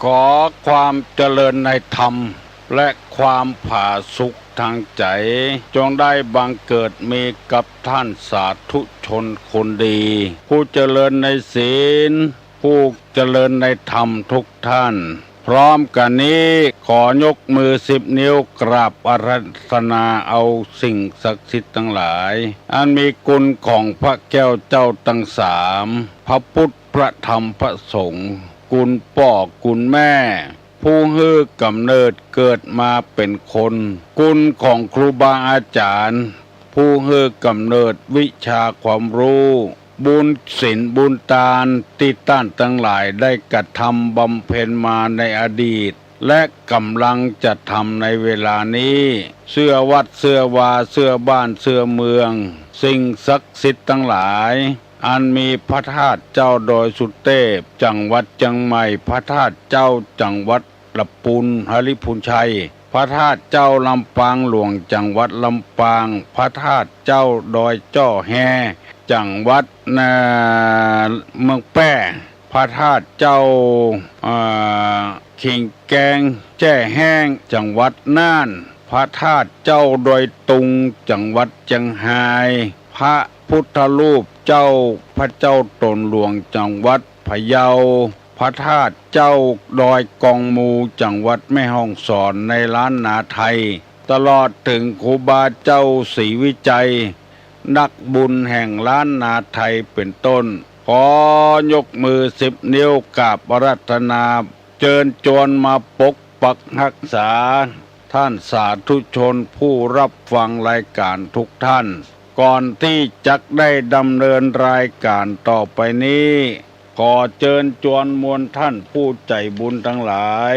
ขอความเจริญในธรรมและความผาสุกทางใจจงได้บังเกิดมีกับท่านสาธุชนคนดี ผู้เจริญในศีลผู้เจริญในธรรมทุกท่าน พร้อมกันนี้ขอยกมือ10 นิ้วกราบอาราธนาเอาสิ่งศักดิ์สิทธิ์ทั้งหลายอันมีคุณของพระแก้วเจ้าทั้งสามพระพุทธพระธรรมพระสงฆ์คุณพ่อคุณแม่ผู้ฮื้อกำเนิดเกิดมาเป็นคนคุณของครูบาอาจารย์ผู้ฮื้อกำเนิดวิชาความรู้บุญศีลบุญทานที่ท่านทั้งหลายได้กระทำบำเพ็ญมาในอดีตและกำลังจะทำในเวลานี้เสื้อวัดเสื้อวาเสื้อบ้านเสื้อเมืองสิ่งศักดิ์สิทธิ์ทั้งหลายอันมีพระธาตุเจ้าดอยสุเทพจังหวัดเชียงใหม่พระธาตุเจ้าจังหวัดลำพูนหฤพูนชัยพระธาตุเจ้าลำปางหลวงจังหวัดลำปางพระธาตุเจ้าดอยจ้อแฮจังหวัดเมืองแป้พระธาตุเจ้าขิงแกงแจ้แห้งจังหวัดน่านพระธาตุเจ้าดอยตุงจังหวัดเชียงรายพระพุทธรูปเจ้าพระเจ้าตนหลวงจังหวัดพะเยาพระธาตุเจ้าดอยกองมูจังหวัดแม่ฮ่องสอนในล้านนาไทยตลอดถึงครูบาเจ้าศรีวิจัยนักบุญแห่งล้านนาไทยเป็นต้นขอยกมือ10 นิ้วกราบอาราธนาเชิญชวนมาปกปักรักษาท่านสาธุชนผู้รับฟังรายการทุกท่านก่อนที่จักได้ดำเนินรายการต่อไปนี้ขอเชิญชวนมวลท่านผู้ใจบุญทั้งหลาย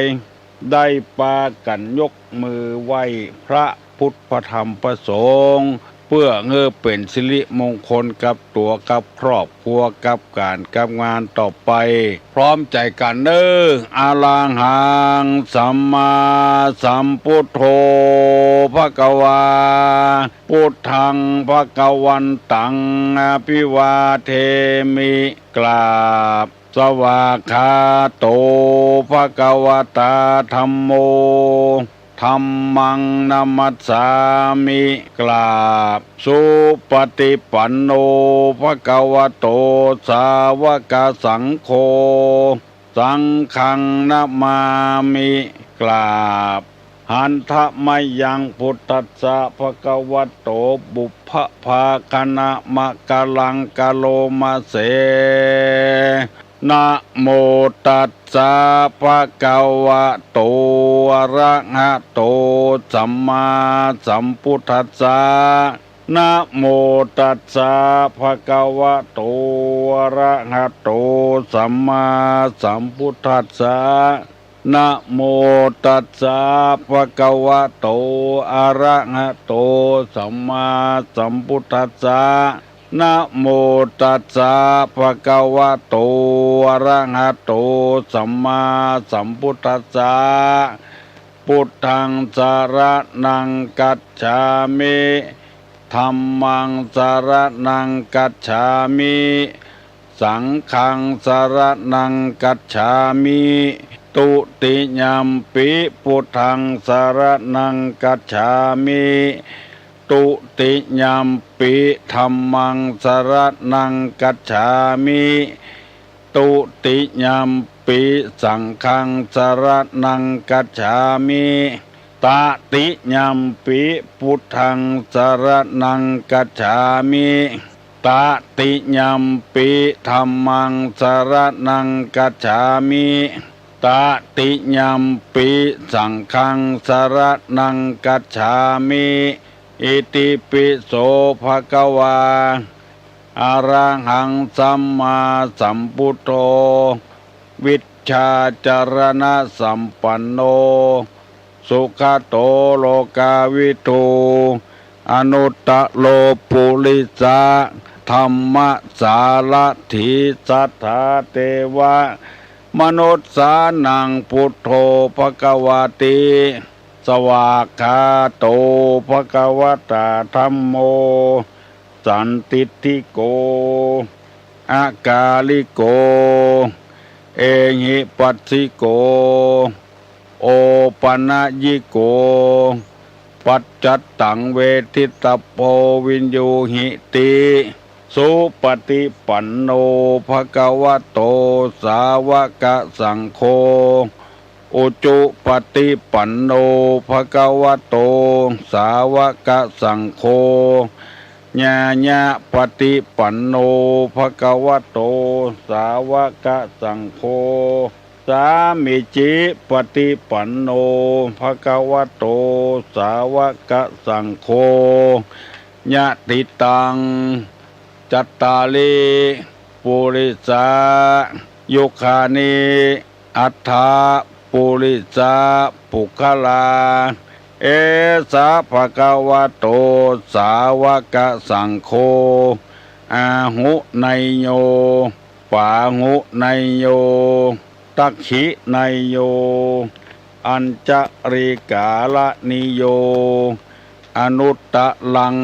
ได้ปากันยกมือไหว้พระพุทธพระธรรมพระสงฆ์เพื่อเป็นสิริมงคลกับตัวกับครอบครัวกับการกับงานต่อไปพร้อมใจกันเด้ออะระหังสัมมาสัมพุทโธภควาพุทธังภควันตังอภิวาเทมิกราบสวากขาโตภควตาธัมโมธัมมังนัมมัสสามิกราบสุปฏิปันโนภควโตสาวกสังโฆสังฆังนะมามิกราบหันทะมยังพุทธัสสะภควโตบุพพภาคณะมะกะลังกะโลมาเสนะโมตัสสะภะคะวะโตอะระหะโตสัมมาสัมพุทธัสสะนะโมตัสสะภะคะวะโตอะระหะโตสัมมาสัมพุทธัสสะนะโมตัสสะภะคะวะโตอะระหะโตสัมมาสัมพุทธัสสะนะโมตัสสะภะคะวะโตอะระหะโตสัมมาสัมพุทธัสสะพุทธังสรณังกัจฉามิธัมมังสรณังกัจฉามิสังฆังสรณังกัจฉามิตุติยัมปิพุทธังสรณังกัจฉามิตุติยัมปิธัมมังสรณังกัจฉามิตุติยัมปิสังฆังสรณังกัจฉามิตติยัมปิพุทธังสรณังกัจฉามิตติยัมปิธัมมังสรณังกัจฉามิตติยัมปิสังฆังสรณังกัจฉามิอิติปิโสภะคะวาอะระหังสัมมาสัมพุทโธวิชชาจารณะสัมปันโนสุขโตโลกาวิทูอนุตตโลปุริสะธรรมสารถิสัทธาเทวะมนุษย์สานังพุทโธภควติสวากขาโตภควตาธัมโมสันติติโกอากาลิโก เอหิปัสสิโกโอปัญญิโกปัจจัตตังเวทิตาโพวินยูหิติสุปฏิปันโนภควโตสาวกสังโฆอุจุปฏิปันโนภควโตสาวกสังโฆญาญาปฏิปันโนภควโตสาวกสังโฆสามิจิปฏิปันโนภควโตสาวกสังโฆญาติตังจัตตาลิปุริสายุคานิอัฏฐาปุริสาปุคลาเอสาภะคะวะโตสาวกสังโฆอาหุไนโยปาหุไนโยตักขิไนโยอัญจริกาลนิโยอนุตตะลัง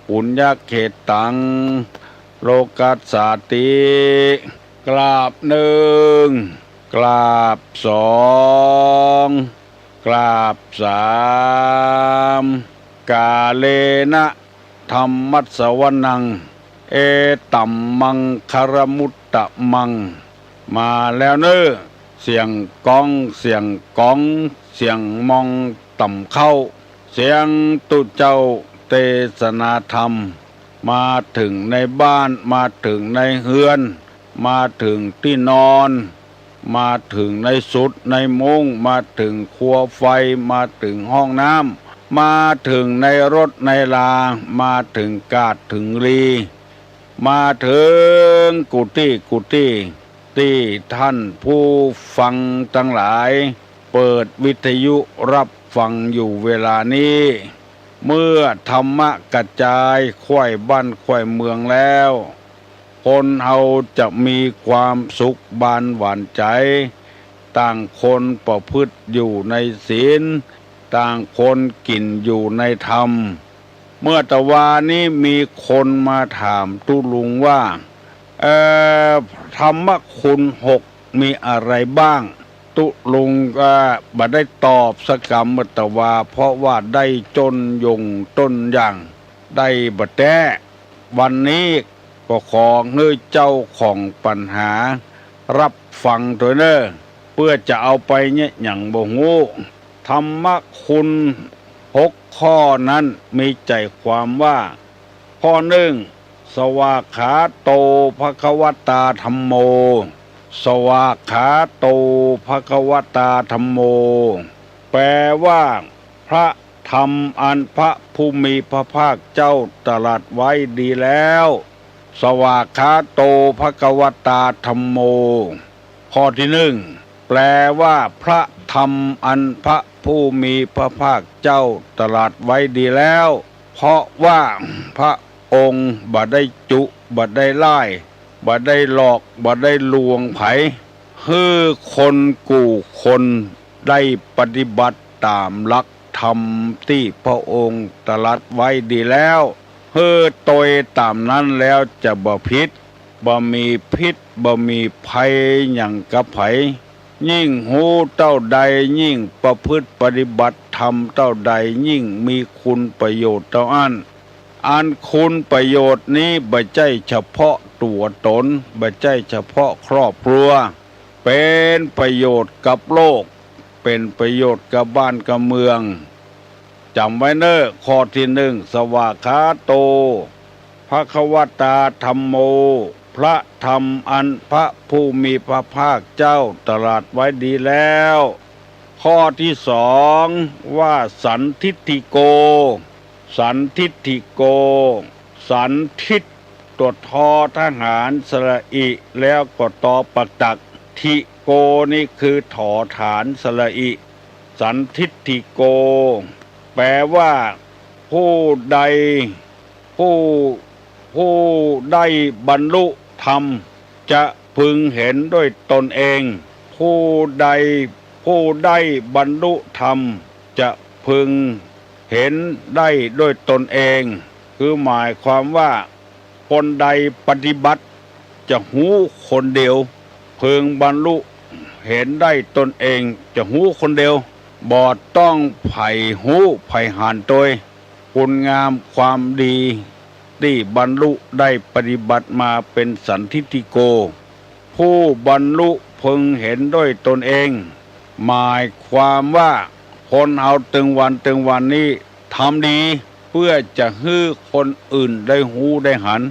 ปุญญเขตังโลกัสสาติกราบหนึ่งกราบสองกราบสามกาเลนะธรรมัสสวนังเอตัมมังคารมุตตะมังมาแล้วเนอเสียงก้องเสียงก้องเสียงมองต่ำเข้าเสียงตุเจ้าเทศนาธรรมมาถึงในบ้านมาถึงในเฮือนมาถึงที่นอนมาถึงในสุดในมุ้งมาถึงครัวไฟมาถึงห้องน้ำมาถึงในรถในลามาถึงกาดถึงรีมาถึงกุฏิที่ท่านผู้ฟังทั้งหลายเปิดวิทยุรับฟังอยู่เวลานี้เมื่อธรรมะกระจายค่อยบ้านค่อยเมืองแล้วคนเราจะมีความสุขบานหวานใจต่างคนประพฤติอยู่ในศีลต่างคนกินอยู่ในธรรมเมื่อตะวานี้มีคนมาถามตุลุงว่าธรรมคุณ6มีอะไรบ้างตุลุงก็บ่ได้ตอบสักคำเมื่อตะวาเพราะว่าได้จนยงต้นอย่างได้บ่แต้วันนี้ก็ขอให้เจ้าของปัญหารับฟังตัวเนอเพื่อจะเอาไปเนี่ยอย่างบ่ฮู้ธรรมคุณ6ข้อนั้นมีใจความว่าข้อหนึ่งสวากขาโตภควตาธัมโมสวากขาโตภควตาธัมโมแปลว่าพระธรรมอันพระผู้มีพระภาคเจ้าตรัสไว้ดีแล้วสวากขาโตภควตาธัมโมข้อที่หนึ่งแปลว่าพระธรรมอันพระผู้มีพระภาคเจ้าตรัสไว้ดีแล้วเพราะว่าพระองค์บ่ได้จุบ่ได้ไล่บ่ได้หลอกบ่ได้ลวงไผให้คนกู่คนได้ปฏิบัติตามหลักธรรมที่พระองค์ตรัสไว้ดีแล้วให้ตยตามนั้นแล้วจะบ่ผิดบ่มีพิษบ่มีภัยหยังกับไผยิ่งหูเต้าใดยิ่งประพฤติปฏิบัติธรรมเต้าใดยิ่งมีคุณประโยชน์เท่าอันคุณประโยชน์นี้บ่ใช่เฉพาะตัวตนบ่ใช่เฉพาะครอบครัวเป็นประโยชน์กับโลกเป็นประโยชน์กับบ้านกับเมืองจำไว้เนอข้อที่หนึ่งสวากขาโตภควตาธัมโมพระธรรมอันพระผู้มีพระภาคเจ้าตรัสไว้ดีแล้วข้อที่สองว่าสันทิฏฐิโกสันทิฏฐิโกสันทิฏตัวทอทหารสระอิแล้วก็ตอปักตักทิโกนี่คือถอฐานสระอิสันทิฏฐิโกแปลว่าผู้ใดผู้ได้บรรลุธรรมจะพึงเห็นด้วยตนเองผู้ใดบรรลุธรรมจะพึงเห็นได้ด้วยตนเองคือหมายความว่าคนใดปฏิบัติจะหูคนเดียว พึงบรรลุเห็นได้ตนเองจะหูคนเดียวบ่ต้องไผ่หูไผ่หานตัวคุณงามความดีที่บรรลุได้ปฏิบัติมาเป็นสันทิฏฐิโกผู้บรรลุพึงเห็นด้วยตนเองหมายความว่าคนเอาตึงวันนี้ทำดีเพื่อจะให้คนอื่นได้หูได้หัน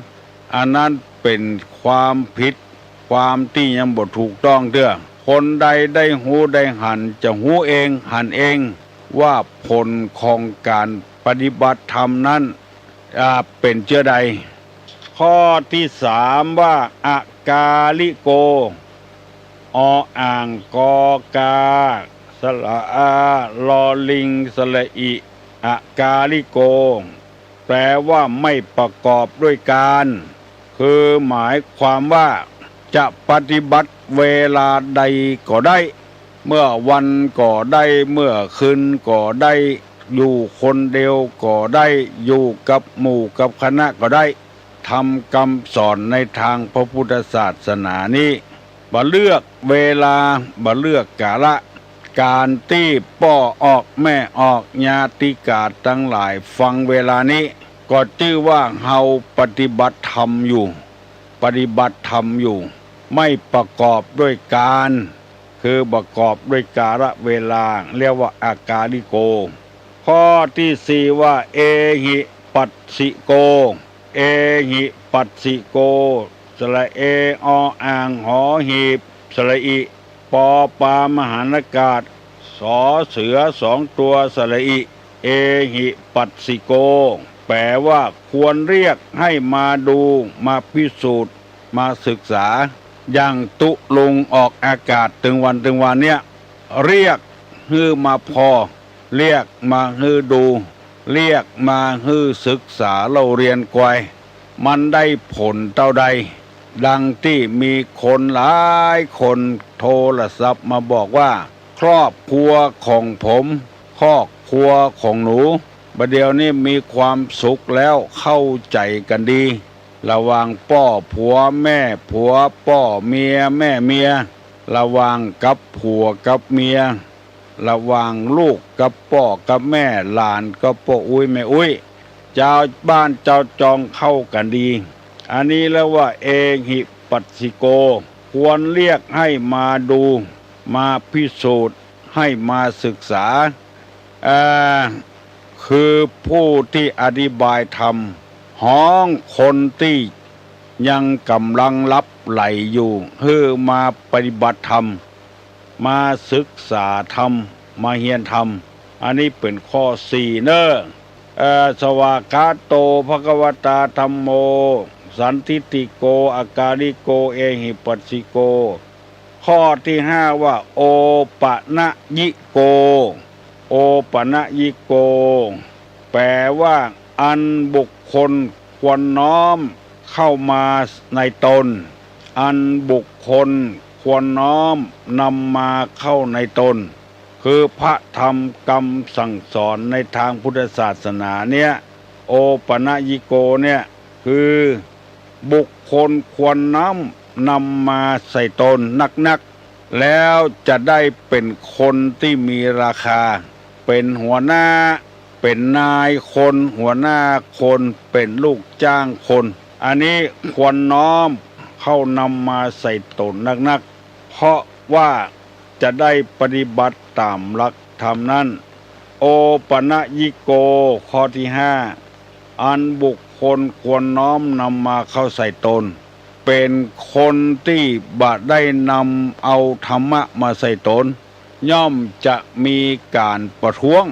อันนั้นเป็นความผิดความที่ยังบ่ถูกต้องเด้อคนใดได้หูได้หันจะหูเองหันเองว่าผลของการปฏิบัติธรรมนั้นเป็นเชื่อใดข้อที่สามว่าอากาลิโกออ่างกอกาสระอาลอลิงสระอิอากาลิโกแปลว่าไม่ประกอบด้วยการคือหมายความว่าจะปฏิบัติเวลาใดก็ได้เมื่อวันก็ได้เมื่อคืนก็ได้อยู่คนเดียวก็ได้อยู่กับหมู่กับคณะก็ได้ทำคำสอนในทางพระพุทธศาสนานี้บ่เลือกเวลาบ่เลือกกาละการที่พ่อออกแม่ออกญาติกาทั้งหลายฟังเวลานี้ก็ชื่อว่าเฮาปฏิบัติธรรมอยู่ไม่ประกอบด้วยการคือประกอบด้วยกาลเวลาเรียกว่าอากาลิโกข้อที่สี่ว่าเอหิปัสสิโกเอหิปัสสิโกสระเอออ่างหอหีบสระอิปอปามหานากาศสอเสือสองตัวสระอิเอหิปัสสิโกแปลว่าควรเรียกให้มาดูมาพิสูจน์มาศึกษาอย่างตุลุงออกอากาศถึงวันเนี่ยเรียกฮือมาพอเรียกมาฮือดูเรียกมาฮือศึกษาเราเรียนกวยมันได้ผลเท่าใดดังที่มีคนหลายคนโทรศัพท์มาบอกว่าครอบครัวของผมครอบครัวของหนูบัดเดี๋ยวนี้มีความสุขแล้วเข้าใจกันดีระหว่างพ่อผัวแม่ผัวพ่อเมียแม่เมียระหว่างกับผัวกับเมียระหว่างลูกกับพ่อกับแม่หลานกับพ่ออุ้ยแม่อุ้ยเจ้าบ้านเจ้าจองเข้ากันดีอันนี้แล้วว่าเอหิปัสสิโกควรเรียกให้มาดูมาพิสูจน์ให้มาศึกษาคือผู้ที่อธิบายธรรมห้องคนที่ยังกำลังรับไหลอยู่เพื่อมาปฏิบัติธรรมมาศึกษาธรรมมาเรียนธรรมอันนี้เป็นข้อสี่เนอะสวากขาโตภควตาธัมโมสันทิฏฐิโกอากาลิโกเอหิปัสสิโกข้อที่ห้าว่าโอปะนะยิโกโอปะนะยิโกแปลว่าอันบุคคลควรน้อมเข้ามาในตนอันบุคคลควรน้อมนำมาเข้าในตนคือพระธรรมคำสั่งสอนในทางพุทธศาสนาเนี่ยโอปะนะยิโกเนี่ยคือบุคคลควรนำมาใส่ตนนักแล้วจะได้เป็นคนที่มีราคาเป็นหัวหน้าเป็นนายคนหัวหน้าคนเป็นลูกจ้างคนอันนี้ควรน้อมเข้านำมาใส่ตนนักเพราะว่าจะได้ปฏิบัติตามหลักธรรมนั้นโอปะนะยิโกข้อที่ห้าอันบุคคลควรน้อมนำมาเข้าใส่ตนเป็นคนที่บ่ได้นำเอาธรรมะมาใส่ตนย่อมจะมีการประท้วง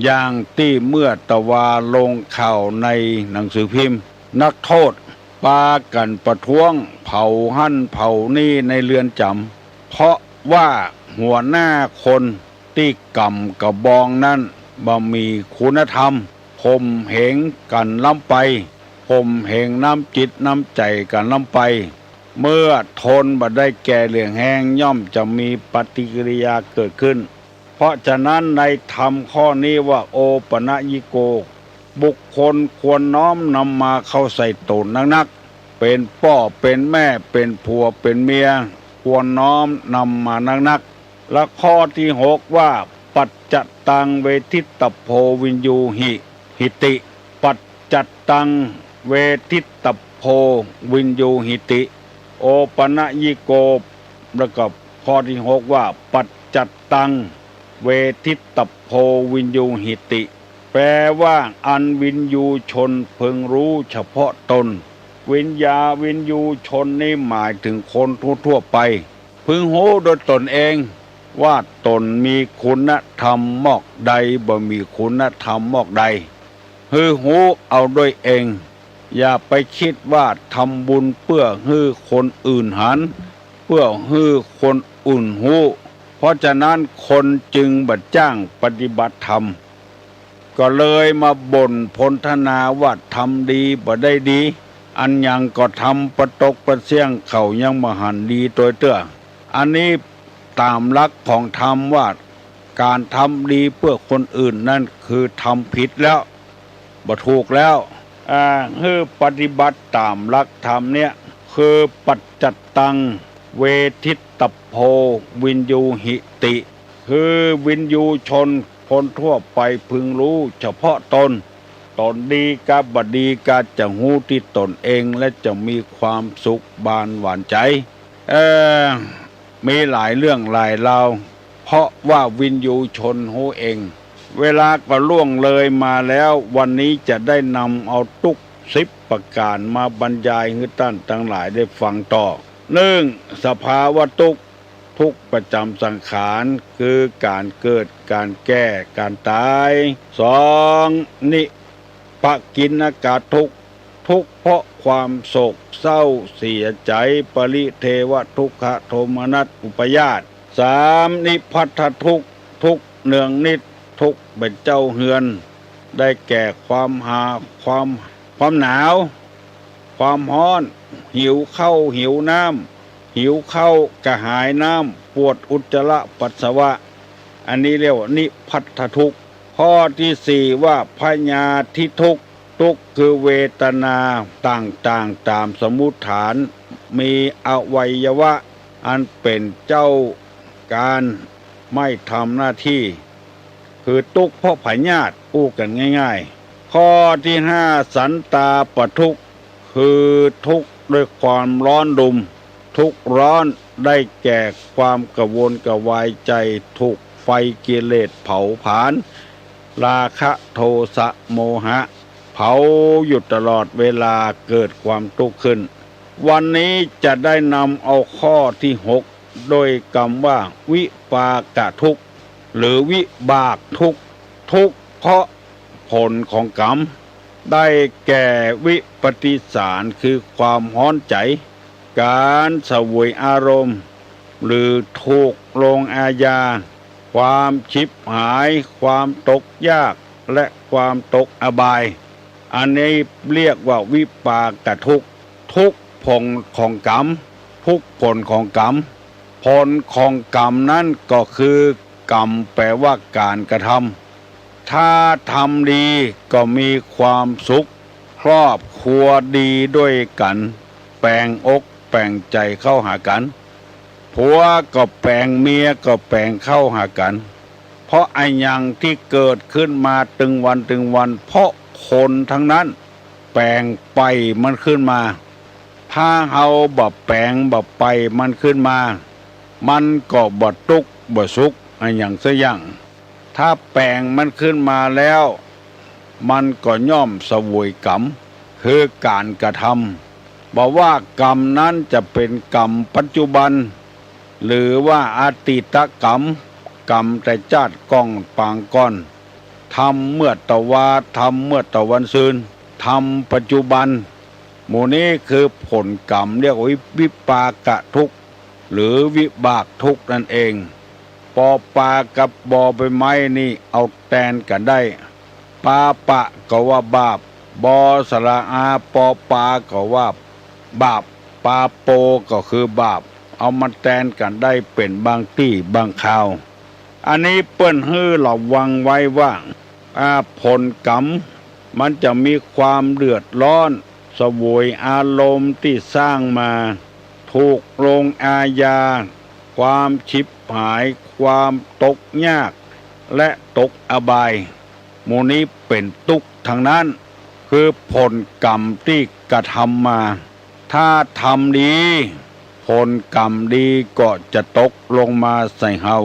อย่างที่เมื่อตะวาลงข่าวในหนังสือพิมพ์นักโทษปากันประท้วงเผาหั่นเผานี่ในเรือนจำเพราะว่าหัวหน้าคนที่กำกระบองนั้นบ่มีคุณธรรมข่มเหงกันล้ำไปข่มเหงน้ำจิตน้ำใจกันล้ำไปเมื่อทนบ่ได้แก่เหลืองแห้งย่อมจะมีปฏิกิริยาเกิดขึ้นเพราะฉะนั้นในธรรมข้อนี้ว่าโอปะนะยิโกบุคคลควรน้อมนำมาเข้าใส่ตนนักเป็นพ่อเป็นแม่เป็นผัวเป็นเมียค ควรน้อมนำมานักๆและข้อที่6ว่าปัจจตังเวทิตโพวินยูหิติปัจจตังเวทิตโพวินยูหิติโอปนยิโกแล้วก็ข้อที่6ว่าปัจจตังเวทิตโพวินยูหิติแปลว่าอันวินยูชนพึงรู้เฉพาะตนวินยูชนนี่หมายถึงคนทั่วไปพึงรู้โดยตนเองว่าตนมีคุณธรรมมอกใดบ่มีคุณธรรมมอกใดรู้เอาด้วยเองอย่าไปคิดว่าทำบุญเพื่อให้คนอื่นหันเพื่อให้คนอื่นรู้เพราะฉะนั้นคนจึงบัดจ้างปฏิบัติธรรมก็เลยมาบ่นพนธนาว่าทำดีบ่ได้ดีอันยังก็ทำประตกประเสี่ยงเขายังมหันดีตัวเตื้ออันนี้ตามหลักของธรรมว่าการทำดีเพื่อคนอื่นนั่นคือทำผิดแล้วบ่ถูกแล้วคือปฏิบัติตามหลักธรรมเนี่ยคือปัจจตังเวทิตโพวินยูหิติคือวินยูชนคนทั่วไปพึงรู้เฉพาะตนดีกับบดีกาจะหู้ที่ตนเองและจะมีความสุขบานหวานใจมีหลายเรื่องหลายราวเพราะว่าวินยูชนหู้เองเวลาก็ล่วงเลยมาแล้ววันนี้จะได้นำเอาทุก10ประการมาบรรยายให้ท่านทั้งหลายได้ฟังต่อ1สภาวะทุกข์ประจำสังขารคือการเกิดการแก่การตาย2นิปกิณกทุกข์เพราะความโศกเศร้าเสียใจปริเทวทุกขโทมนัสอุปยาต3นิพัทธทุกข์เนืองนิดทุกข์เป็นเจ้าเฮือนได้แก่ความความหนาวความร้อนหิวข้าวหิวน้ำหิวข้าวกระหายน้ำปวดอุจจาระปัสสาวะอันนี้เรียกว่านิพัทธทุกข์ข้อที่4ว่าพญาธิทุกข์คือเวทนาต่างๆตามสมมุติฐานมีอวัยวะอันเป็นเจ้าการไม่ทำหน้าที่คือทุกข์เพราะพยาธิอู้กันง่ายๆข้อที่5สันตาปทุกข์คือทุกข์ด้วยความร้อนรุมทุกข์ร้อนได้แก่ความกระวนกระวายใจถูกไฟกิเลสเผาผลาญราคะโทสะโมหะเผาอยู่ตลอดเวลาเกิดความทุกข์ขึ้นวันนี้จะได้นำเอาข้อที่6โดยคำว่าวิปากทุกข์หรือวิบากทุกข์เพราะผลของกรรมได้แก่วิปฏิสารคือความฮ้อนใจการเสวยอารมณ์หรือถูกลงอาญาความชิบหายความตกยากและความตกอบายอันนี้เรียกว่าวิปากทุกข์ผลของกรรมทุกผลของกรรมผลของกรรมนั้นก็คือกรรมแปลว่าการกระทำถ้าทำดีก็มีความสุขครอบครัวดีด้วยกันแปลงอกแปลงใจเข้าหากันผัวก็แปลงเมียก็แปลงเข้าหากันเพราะไอ้ยังที่เกิดขึ้นมาตึงวันเพราะคนทั้งนั้นแปลงไปมันขึ้นมาถ้าเฮาบ่แปลงบ่ไปมันขึ้นมามันก็บ่ทุกข์บ่สุขไอ้ยังซะอย่างถ้าแปลงมันขึ้นมาแล้วมันก็ย่อมเสวยกรรมคือการกระทำบอกว่ากรรมนั้นจะเป็นกรรมปัจจุบันหรือว่าอดีตกรรมแต่ชาติก้องปางก้อนทำเมื่อตะวาทำเมื่อตะวันซืนทำปัจจุบันหมู่นี้คือผลกรรมเรียกว่าวิปากทุกข์หรือวิบากทุกข์นั่นเองปอปากับบอใบไม้นี่เอาแทนกันได้ปาปะก็ว่าบาปบอสระอาปอปาก็ว่าบาปปาโปก็คือบาปเอามาแทนกันได้เป็นบางที่บางคราวอันนี้เปิ้นฮื้อระวังไว้ว่าผลกรรมมันจะมีความเดือดร้อนเสวยอารมณ์ที่สร้างมา ถูกลงอาญาความฉิบหายความตกยากและตกอบายหมู่นี้เป็นทุกข์ทั้งนั้นคือผลกรรมที่กระทำมาถ้าทำดีผลกรรมดีก็จะตกลงมาใส่เฮา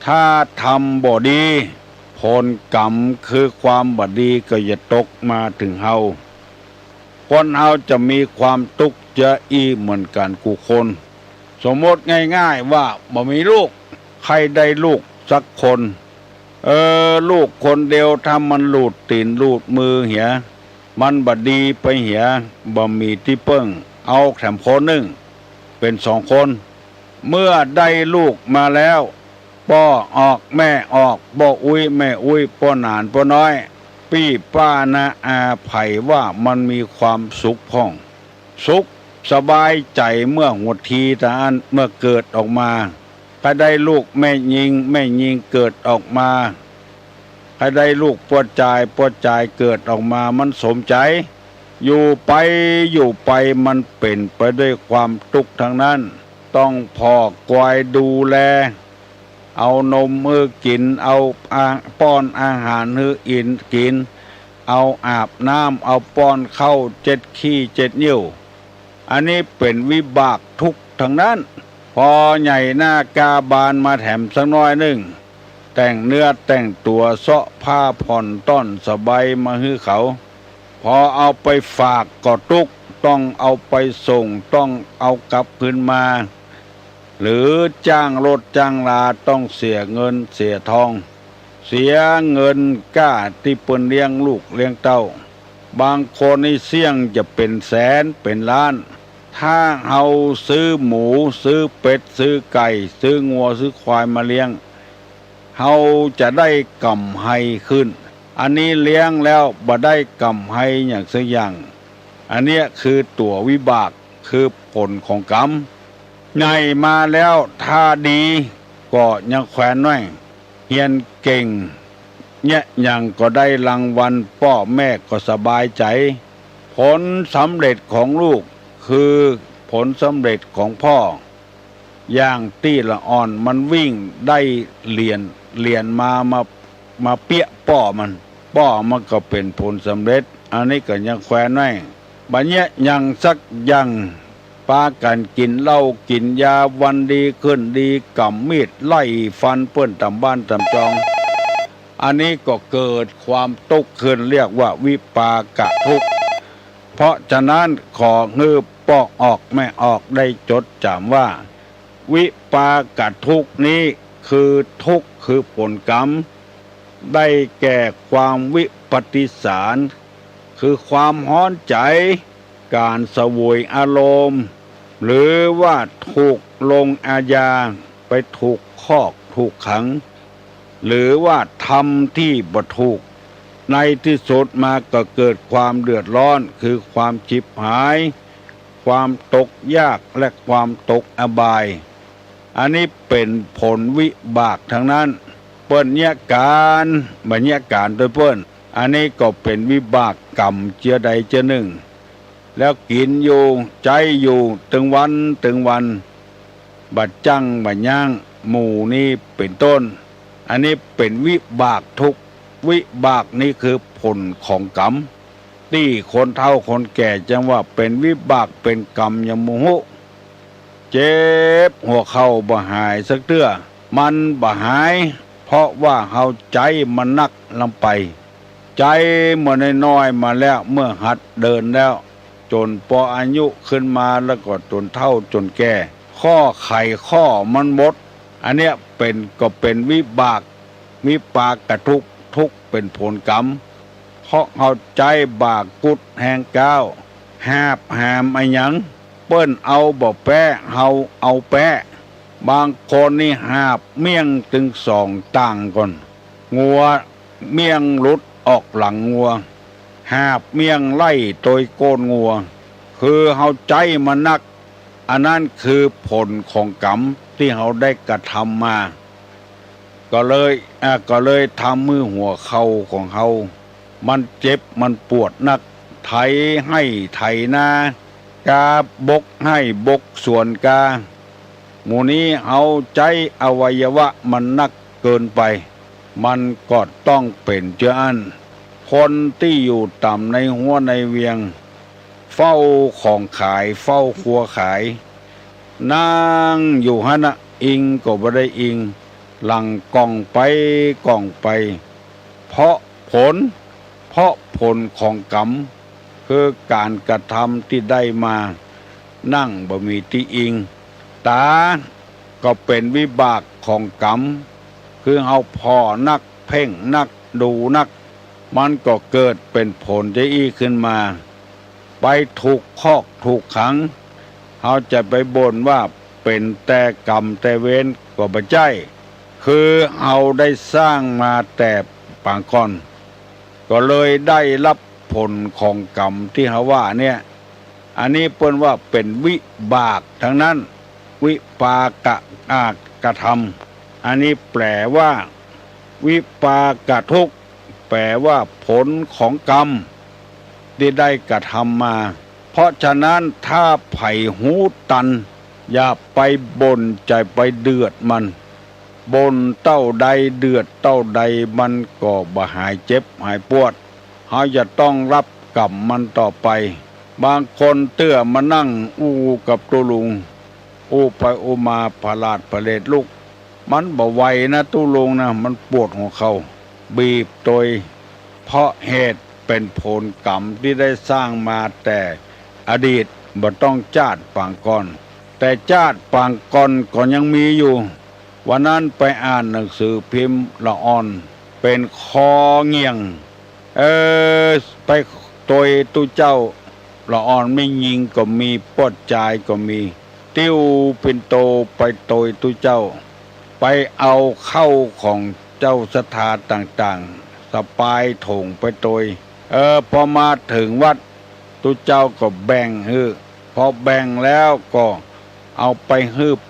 ถ้าทำบ่ดีผลกรรมคือความบ่ดีก็จะตกมาถึงเฮาคนเฮาจะมีความทุกข์เยอะอีเหมือนกันกูคนสมมติง่ายๆว่าบ่มีลูกใครได้ลูกสักคนลูกคนเดียวถ้ามันหลุดตีนหลุดมือเหียมันบ่ดีไปเหียบ่มีที่เปิ้งเอาแถมคนหนึ่งเป็นสองคนเมื่อได้ลูกมาแล้วป้อออกแม่ออกบ่อุ้ยแม่อุ้ยป้อหนานป้อน้อยพี่ป้านะอาไผ่ว่ามันมีความสุขพ่องสุขสบายใจเมื่อหัวทีตาอันเมื่อเกิดออกมาถ้าได้ลูกแม่ยิงเกิดออกมาถ้าได้ลูกปวดใจเกิดออกมามันสมใจอยู่ไปมันเป็นไปด้วยความทุกข์ทั้งนั้นต้องพอกวายดูแลเอานมมือกินเอาป้อนอาหารให้อินกินเอาอาบน้ำเอาป้อนเข้า7 ขี้7 นิ้วอันนี้เป็นวิบากทุกข์ทั้งนั้นพอใหญ่หน้ากาบานมาแถมสักน้อยหนึ่งแต่งเนื้อแต่งตัวเสาะผ้าผ่อนต้อนสบายมาให้เขาพอเอาไปฝากก็ทุกข์ต้องเอาไปส่งต้องเอากลับคืนมาหรือจ้างรถจ้างลาต้องเสียเงินเสียทองเสียเงินก้าที่เปิ้นเลี้ยงลูกเลี้ยงเต้าบางคนนี่เสี่ยงจะเป็นแสนเป็นล้านถ้าเอาซื้อหมูซื้อเป็ดซื้อไก่ซื้องัวซื้อควายมาเลี้ยงเฮาจะได้กำไรขึ้นอันนี้เลี้ยงแล้วบ่ได้กำไรอย่างสักอย่างอันเนี้ยคือตัววิบากคือผลของกรรมใหญ่มาแล้วถ้าดีก็ยังแขวนไว้เฮียนเก่งเนี่ยยังก็ได้รางวัลพ่อแม่ก็สบายใจผลสำเร็จของลูกคือผลสำเร็จของพ่ออย่างตี้ละอ่อนมันวิ่งได้เรียนมาเปี้ยป้อมันก็เป็นผลสำเร็จอันนี้ก็ยังแขวนไว้บัดเนี้ยยังสักยังปากันกินเหล้ากินยาวันดีขึ้นดีกำมีดไล่ฟันเปิ้นตำบ้านตำจองอันนี้ก็เกิดความทุกข์ขึ้นเรียกว่าวิปากทุกข์เพราะฉะนั้นขอฮือปอกออกไม่ออกได้จดจำว่าวิปากทุกข์นี้คือทุกข์คือผลกรรมได้แก่ความวิปฏิสารคือความฮ้อนใจการเสวยอารมณ์หรือว่าถูกลงอาญาไปถูกคอกถูกขังหรือว่าทำที่บ่ถูกในที่สุดมาก็เกิดความเดือดร้อนคือความฉิบหายความตกยากและความตกอบายอันนี้เป็นผลวิบากทั้งนั้นเปิ้นเนี่ยการบัญญัติการโดยเปิ้นอันนี้ก็เป็นวิบากกรรมเจือใดเจือหนึ่งแล้วกินอยู่ใจอยู่ถึงวันบัดจังบัดย่างหมู่นี้เป็นต้นอันนี้เป็นวิบากทุกวิบากนี้คือผลของกรรมที่คนเฒ่าคนแก่จังว่าเป็นวิบากเป็นกรรมยังโมโหเจ็บหัวเข่าบ่หายสักเตื้อมันบ่หายเพราะว่าเฮาใจมันนักลำไปใจเมื่อน้อยๆมาแล้วเมื่อหัดเดินแล้วจนพออายุขึ้นมาแล้วก็จนเฒ่าจนแก่ข้อไขข้อมันหมดอันเนี้ยก็เป็นวิบากวิปากทุกข์ทุกข์เป็นผลกรรมเพราะเฮาใจบากกุดแห่งก้าวหาบหามอะหยังเปิ้นเอาบ่แปะเฮาเอาแปะบางคนนี่หาบเมี่ยงถึง2ต่างก่อนงัวเมี่ยงหลุดออกหลังงัวหาบเมี่ยงไล่โดยโกนงัวคือเฮาใจมันนักอันนั้นคือผลของกรรมที่เฮาได้กระทำมาก็เลยทำมือหัวเข่าของเฮามันเจ็บมันปวดนักไถให้ไถนาแ กาบกให้บกส่วนกาหมู่นี้เอาใจอวัยวะมันนักเกินไปมันก็ต้องเป็นเจ้าอันคนที่อยู่ต่ำในหัวในเวียงเฝ้าของขายเฝ้าครัวขายนั่งอยู่ฮะนะอิงก็บ่ได้อิงหลังกล่องไปกล่องไปเพราะผลของกรรมคือการกระทำที่ได้มานั่งบ่มีที่อิงตาก็เป็นวิบากของกรรมคือเฮาพอนักเพ่งนักดูนักมันก็เกิดเป็นผลจะอี้ขึ้นมาไปถูกคอกถูกขังเฮาจะไปบ่นว่าเป็นแต่กรรมแต่เวรก็บ่ใช่คือเอาได้สร้างมาแต่ปางก่อนก็เลยได้รับผลของกรรมที่เฮาว่าเนี่ยอันนี้เปิ้นว่าเป็นวิบากทั้งนั้นวิปากะกระทำอันนี้แปลว่าวิปากะทุกข์แปลว่าผลของกรรมที่ได้กระทำมาเพราะฉะนั้นถ้าไผ่หูตันอย่าไปบ่นใจไปเดือดมันบ่นเต้าใดเดือดเต้าใดมันก็บ่หายเจ็บหายปวดเฮาจะต้องรับกรรมมันต่อไปบางคนเตื้อมานั่งอู้กับตัวลุงอู้ไปอู้มาพลาดพะเลดลูกมันบ่ไหวนะตู้ลุงนะมันปวดหัวเขาบีบโดยเพราะเหตุเป็นผลกรรมที่ได้สร้างมาแต่อดีตบ่ต้องจาดปางก่อนแต่จาดปางก่อนก็ยังมีอยู่วันนั้นไปอ่านหนังสือพิมพ์ละอ่อนเป็นคอเงี่ยงไปโตยตู้เจ้าละอ่อนไม่ยิงก็มีปอดจายก็มีติ้วปินโตไปโตยตู้เจ้าไปเอาเข้าของเจ้าสถานต่างๆสปายถงไปโตยพอมาถึงวัดตู้เจ้าก็แบ่งพอแบ่งแล้วก็เอาไป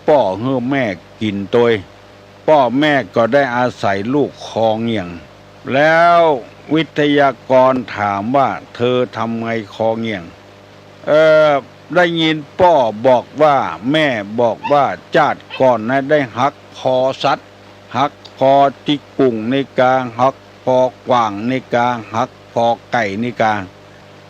พ่อแม่กินโตยพ่อแม่ก็ได้อาศัยลูกคอเงี่ยงแล้ววิทยากรถามว่าเธอทำไงคอเงี่ยงได้ยินพ่อบอกว่าแม่บอกว่าจาดก่อนนะได้หักคอสัตว์หักคอจิกกุ่งในกลางหักคอกว่างในกลางหักคอไก่ในกลาง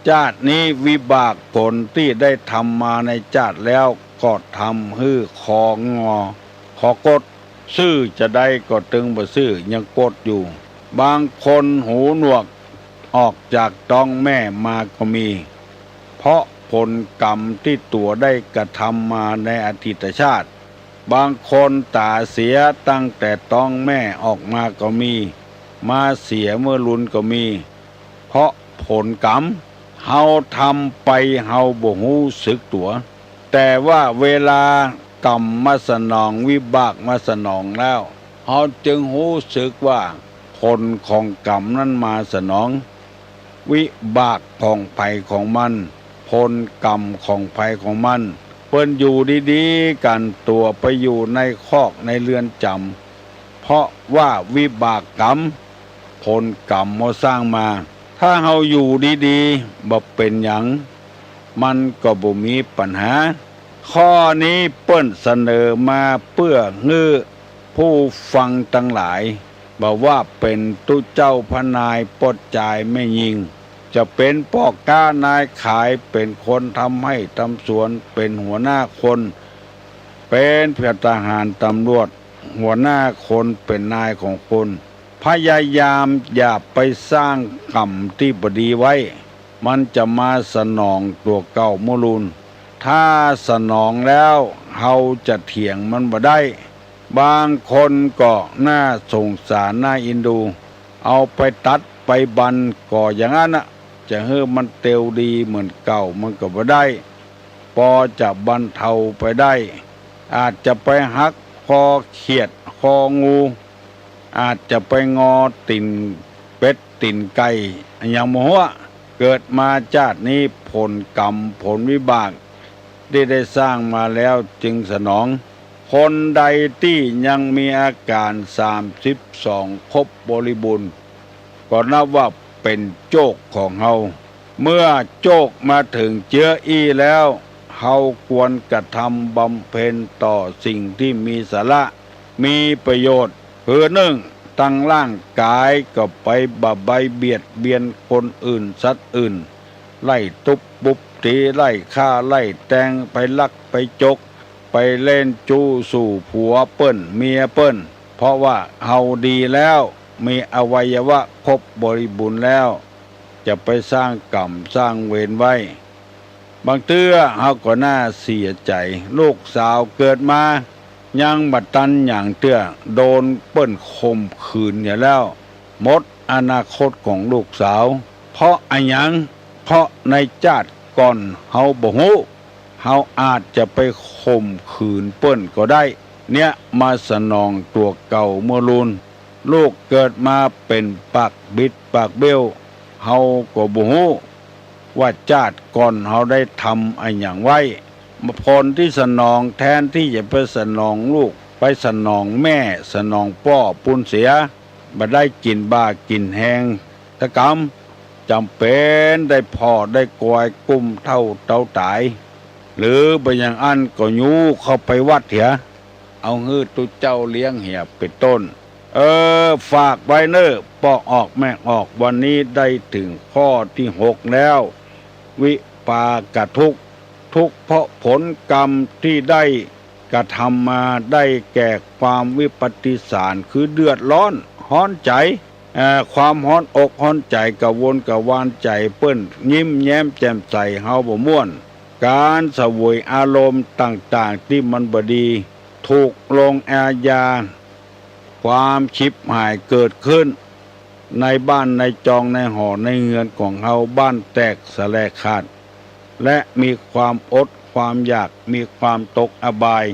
จาดนี้วิบากผลที่ได้ทำมาในจาดแล้วก็ทำคองอคอกดซื่อจะได้ก็ตึงบ่ซื่อยังกดอยู่บางคนหูหนวกออกจากท้องแม่มาก็มีเพราะผลกรรมที่ตัวได้กระทำมาในอดีตชาติบางคนตาเสียตั้งแต่ท้องแม่ออกมาก็มีมาเสียเมื่อรุนก็มีเพราะผลกรรมเฮาทำไปเฮาบ่ฮู้สึกตัวแต่ว่าเวลากรรมมาสนองวิบากมาสนองแล้วเฮาจึงรู้สึกว่าผลของกรรมนั้นมาสนองวิบากของภัยของมันผลกรรมของภัยของมันเปิ้นอยู่ดีๆกันตัวไปอยู่ในคอกในเรือนจำเพราะว่าวิบากกรรมผลกรรมเฮาสร้างมาถ้าเฮาอยู่ดีๆบ่เป็นหยังมันก็บ่มีปัญหาข้อนี้เปิ้นเสนอมาเพื่อผู้ฟังทั้งหลายบอกว่าเป็นตู้เจ้าพนายปดจ่ายไม่ยิงจะเป็นพ่อค้านายขายเป็นคนทำให้ทำสวนเป็นหัวหน้าคนเป็นเพื่อทหารตำรวจหัวหน้าคนเป็นนายของคนพยายามอย่าไปสร้างกรรมที่บดีไว้มันจะมาสนองตัวเก่ามุลุนถ้าสนองแล้วเฮาจะเถียงมันบ่ได้บางคนก็น่าสงสารน่าอินดูเอาไปตัดไปบันก่ออย่างนั้นน่ะจะให้มันเตียวดีเหมือนเก่ามันก็บ่ได้พอจะบรรเทาไปได้อาจจะไปหักคอเขียดคองูอาจจะไปงอติ่นเป็ดติ่นไก่อย่างโมโหเกิดมาชาตินี้ผลกรรมผลวิบากที่ได้สร้างมาแล้วจึงสนองคนใดที่ยังมีอาการ32ครบบริบูรณ์ก็นับว่าเป็นโชคของเฮาเมื่อโชคมาถึงเจืออี้แล้ว เฮาควรกระทำบำเพ็ญต่อสิ่งที่มีสาระมีประโยชน์คือหนึ่งตั้งร่างกายก็ไปบะใบเบียดเบียนคนอื่นสัตว์อื่นไล่ตุบปุบตีไล่ฆ่าไล่แตงไปลักไปจกไปเล่นจู้สู่ผัวเปิ้นเมียเปิ้นเพราะว่าเฮาดีแล้วมีอวัยวะครบบริบูรณ์แล้วจะไปสร้างกรรมสร้างเวรไว้บางเตื้อเฮาก็น่าเสียใจลูกสาวเกิดมายังบัดตันอย่างเตื้อโดนเปิ้นข่มขืนอย่าแล้วหมดอนาคตของลูกสาวเพราะอะหยังเพราะในชาติก่อนเฮาบ่ฮู้เฮาอาจจะไปข่มขืนเปิ้นก็ได้เนี่ยมาสนองตัวเก่าเมื่อรุนลูกเกิดมาเป็นปากบิดปากเบี้ยวเฮาก็บ่ฮู้ว่าชาติก่อนเฮาได้ทำอะหยังไว้มาพลที่สนองแทนที่จะไปสนองลูกไปสนองแม่สนองพ่อปุนเสียบ่ได้กินบ้ากินแหงตะกรรมจำเป็นได้พ่อได้กวยกุ้มเท่าเต่าตายหรือบ่อย่างอันก็ยูเข้าไปวัดเถียเอาฮื้อตุเจ้าเลี้ยงเหียเป็นต้นฝากไว้เน้อปอกออกแม่ออกวันนี้ได้ถึงข้อที่6แล้ววิปากทุกข์ทุกข์เพราะผลกรรมที่ได้กระทำมาได้แก่ความวิปฏิสารคือเดือดร้อนฮ้อนใจความฮ้อนอกฮ้อนใจกระวนกระวานใจเปิ้นยิ้มแย้มแจ่มใสเฮาบ่ม่วนการเสวยอารมณ์ต่างๆที่มันบ่ดีถูกลงอาญาความชิบหายเกิดขึ้นในบ้านในจองในหอในเรือนของเฮาบ้านแตกสลายขาดและมีความอดความอยากมีความตกอบาย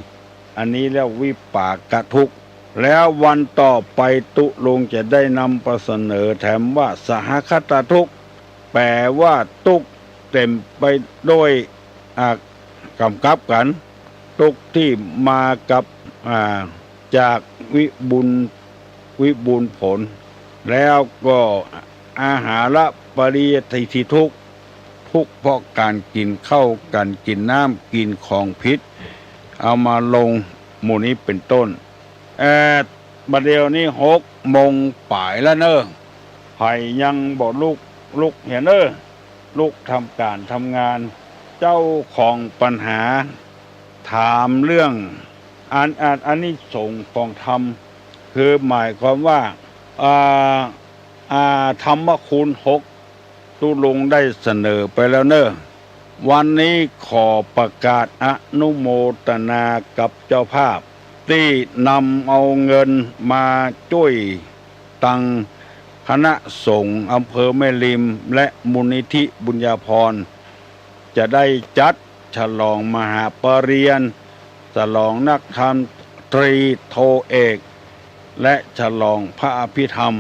อันนี้เรียกวิปากทุกข์แล้ววันต่อไปตุลงจะได้นำประเสนอแถมว่าสหคตทุกข์แปลว่าทุกข์เต็มไปด้วยกำกับกันทุกข์ที่มากับจากวิบูลผลแล้วก็อาหาระปริยติทุกข์ทุกข์เพราะการกินข้าวการกินน้ำกินของพิษเอามาลงหมู่นี้เป็นต้นบัดเดี๋ยวนี้6 โมงป่ายแล้วเนอะให้ยังบอกลูกเห็นเนอะลูกทำการทำงานเจ้าของปัญหาถามเรื่องอันนี้ส่งของธรรมคือหมายความว่าธรรมคุณ6ตุลงได้เสนอไปแล้วเนอะวันนี้ขอประกาศอนุโมทนากับเจ้าภาพที่นำเอาเงินมาช่วยตังคณะสงฆ์อำเภอแม่ริมและมูลนิธิบุญญาภรณ์จะได้จัดฉลองมหาปริญญาฉลองนักธรรมตรีโทเอกและฉลองพระอภิธรรม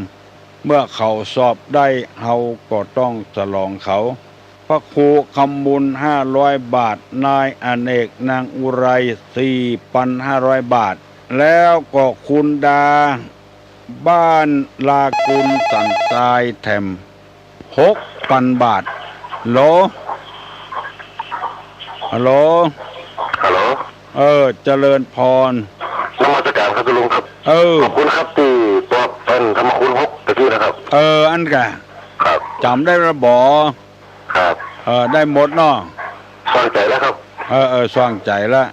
เมื่อเขาสอบได้เฮาก็ต้องฉลองเขาพระครูคำบุญ500 บาทนายอเนกนางอุไร 4,500 บาทแล้วก็คุณดาบ้านลากุลสันทรายแถม 6,000 บาทฮัลโหลฮัลโหลเจริญพรนมัสการครับคุณลุงครับขอบคุณครับที่ตัวเป็นธรรมคุณ6ตะกี้นะครับอันกะครับจำได้ระบอครับได้หมดเนาะสว่างใจแล้วครับสว่างใจแล้ว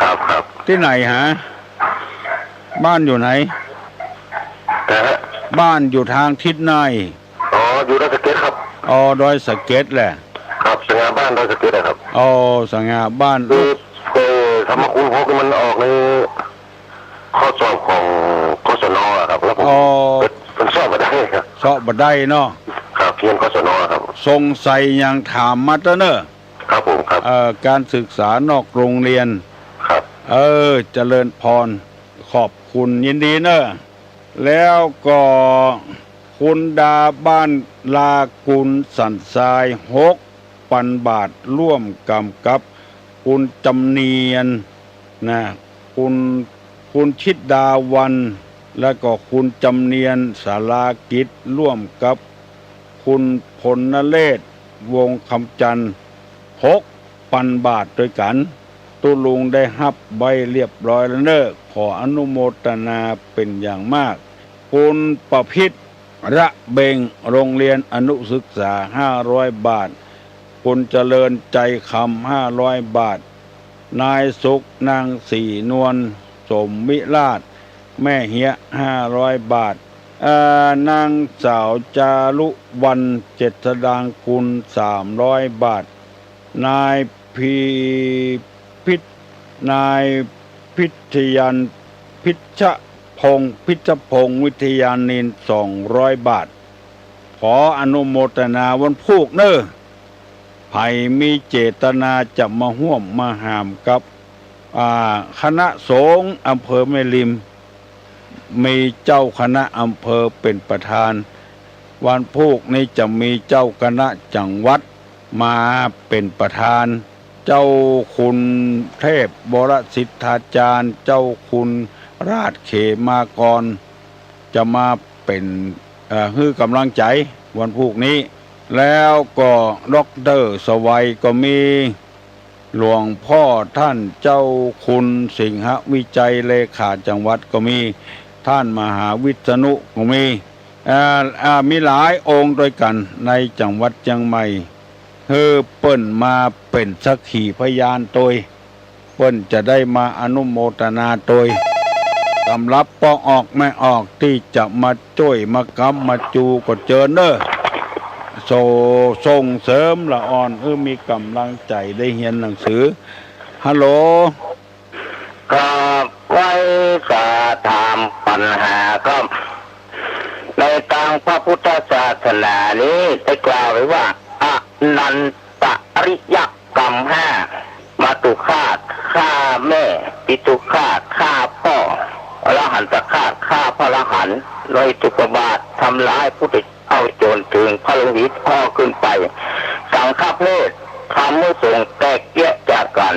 ครับที่ไหนฮะบ้านอยู่ไหนบ้านอยู่ทางทิศในอยู่ดอยสะเก็ดครับดอยสะเก็ดแหละครับสง่าบ้านดอยสะเก็ดครับสง่าบ้านธรรมคุณ6มันออกในข้อสอบของกศนครับแล้วผมมันสอบมาได้ครับสอบมาได้เนาะครับเพียงกศนครับสงสัยยังถามมาเนอะครับผมครับการศึกษานอกโรงเรียนครับเจริญพรขอบคุณยินดีเนอะแล้วก็คุณดาบ้านลากุลสันทราย6,000 บาทร่วมกำกับคุณจำเนียนนะคุณชิดดาวันและก็คุณจำเนียนสารากิจร่วมกับคุณพลนเรศวงคำจันทร์ 3,000 บาทด้วยกันตุลุงได้รับใบเรียบร้อยแล้วเนอะขออนุโมทนาเป็นอย่างมากคุณประพิษระเบงโรงเรียนอนุศึกษา500 บาทคุณเจริญใจคำ500 บาทนายสุขนางสีนวลสมมิราชแม่เฮีย500 บาทนางสาวจารุวันเจษฎางกุล300 บาทนายพีพิษนายพิทยันพิชพงศ์วิทยานิน200 บาทขออนุโมทนาวันพูกเนอไผ่มีเจตนาจะมาห่วมมาหามกับคณะสงฆ์อำเภอแม่ริมมีเจ้าคณะอำเภอเป็นประธานวันพูกนี้จะมีเจ้าคณะจังหวัดมาเป็นประธานเจ้าคุณเทพบรสิทธาจารย์เจ้าคุณราชเขมากรจะมาเป็นฮื้อกำลังใจวันพูกนี้แล้วก็ด็อกเตอร์สวัยก็มีหลวงพ่อท่านเจ้าคุณสิงหวิจัยเลขาจังหวัดก็มีท่านมหาวิษณุก็มีมีหลายองค์ด้วยกันในจังหวัดเชียงใหม่เเปิ้นมาเป็นสักขีพยานตัวเปิ้นจะได้มาอนุโมทนาตัวสำหรับปอออกไม่ออกที่จะมาช่วยมากำมาจูก็เจอเนอะส่งเสริมละอ่อนมีกำลังใจได้เรียนหนังสือฮัลโหลก็ไว้จะถามปัญหาก็ในทางพระพุทธศาสนานี้ได้กล่าวไว้ว่าอนันตริยกรรม5มาตุฆาตฆ่าแม่ปิตุฆาตฆ่าพ่ออรหันตฆาตฆ่าพระอรหันต์โดยตุกบาททำร้ายผู้ติดเอาโจรถึงพระโลหิตพ่อขึ้นไปสังฆเพศทำให้สงฆ์แตกแยกจากกัน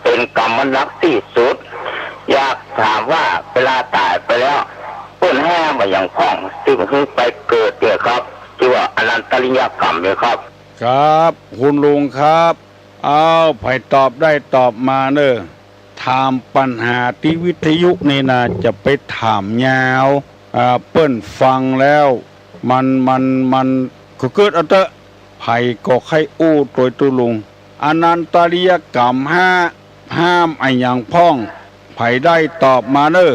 เป็นกรรมนักที่สุดอยากถามว่าเวลาตายไปแล้วต้นแห้มาอย่างพ่องซึ่งคือไปเกิดเนี่ยครับที่ว่าอนันตริยกรรมเนี่ยครับครับคุณลุงครับเอาไผ่ตอบได้ตอบมาเนอะถามปัญหาที่วิทยุนี่นะจะไปถามยาวเปิ้นฟังแล้วมันก็เกิดเอาเตอะไผ่ก็ไข้อู้ตัวตุลุงอนันตริยกรรมห้ามไอ้อย่างพ่องไผ่ได้ตอบมาเนอะ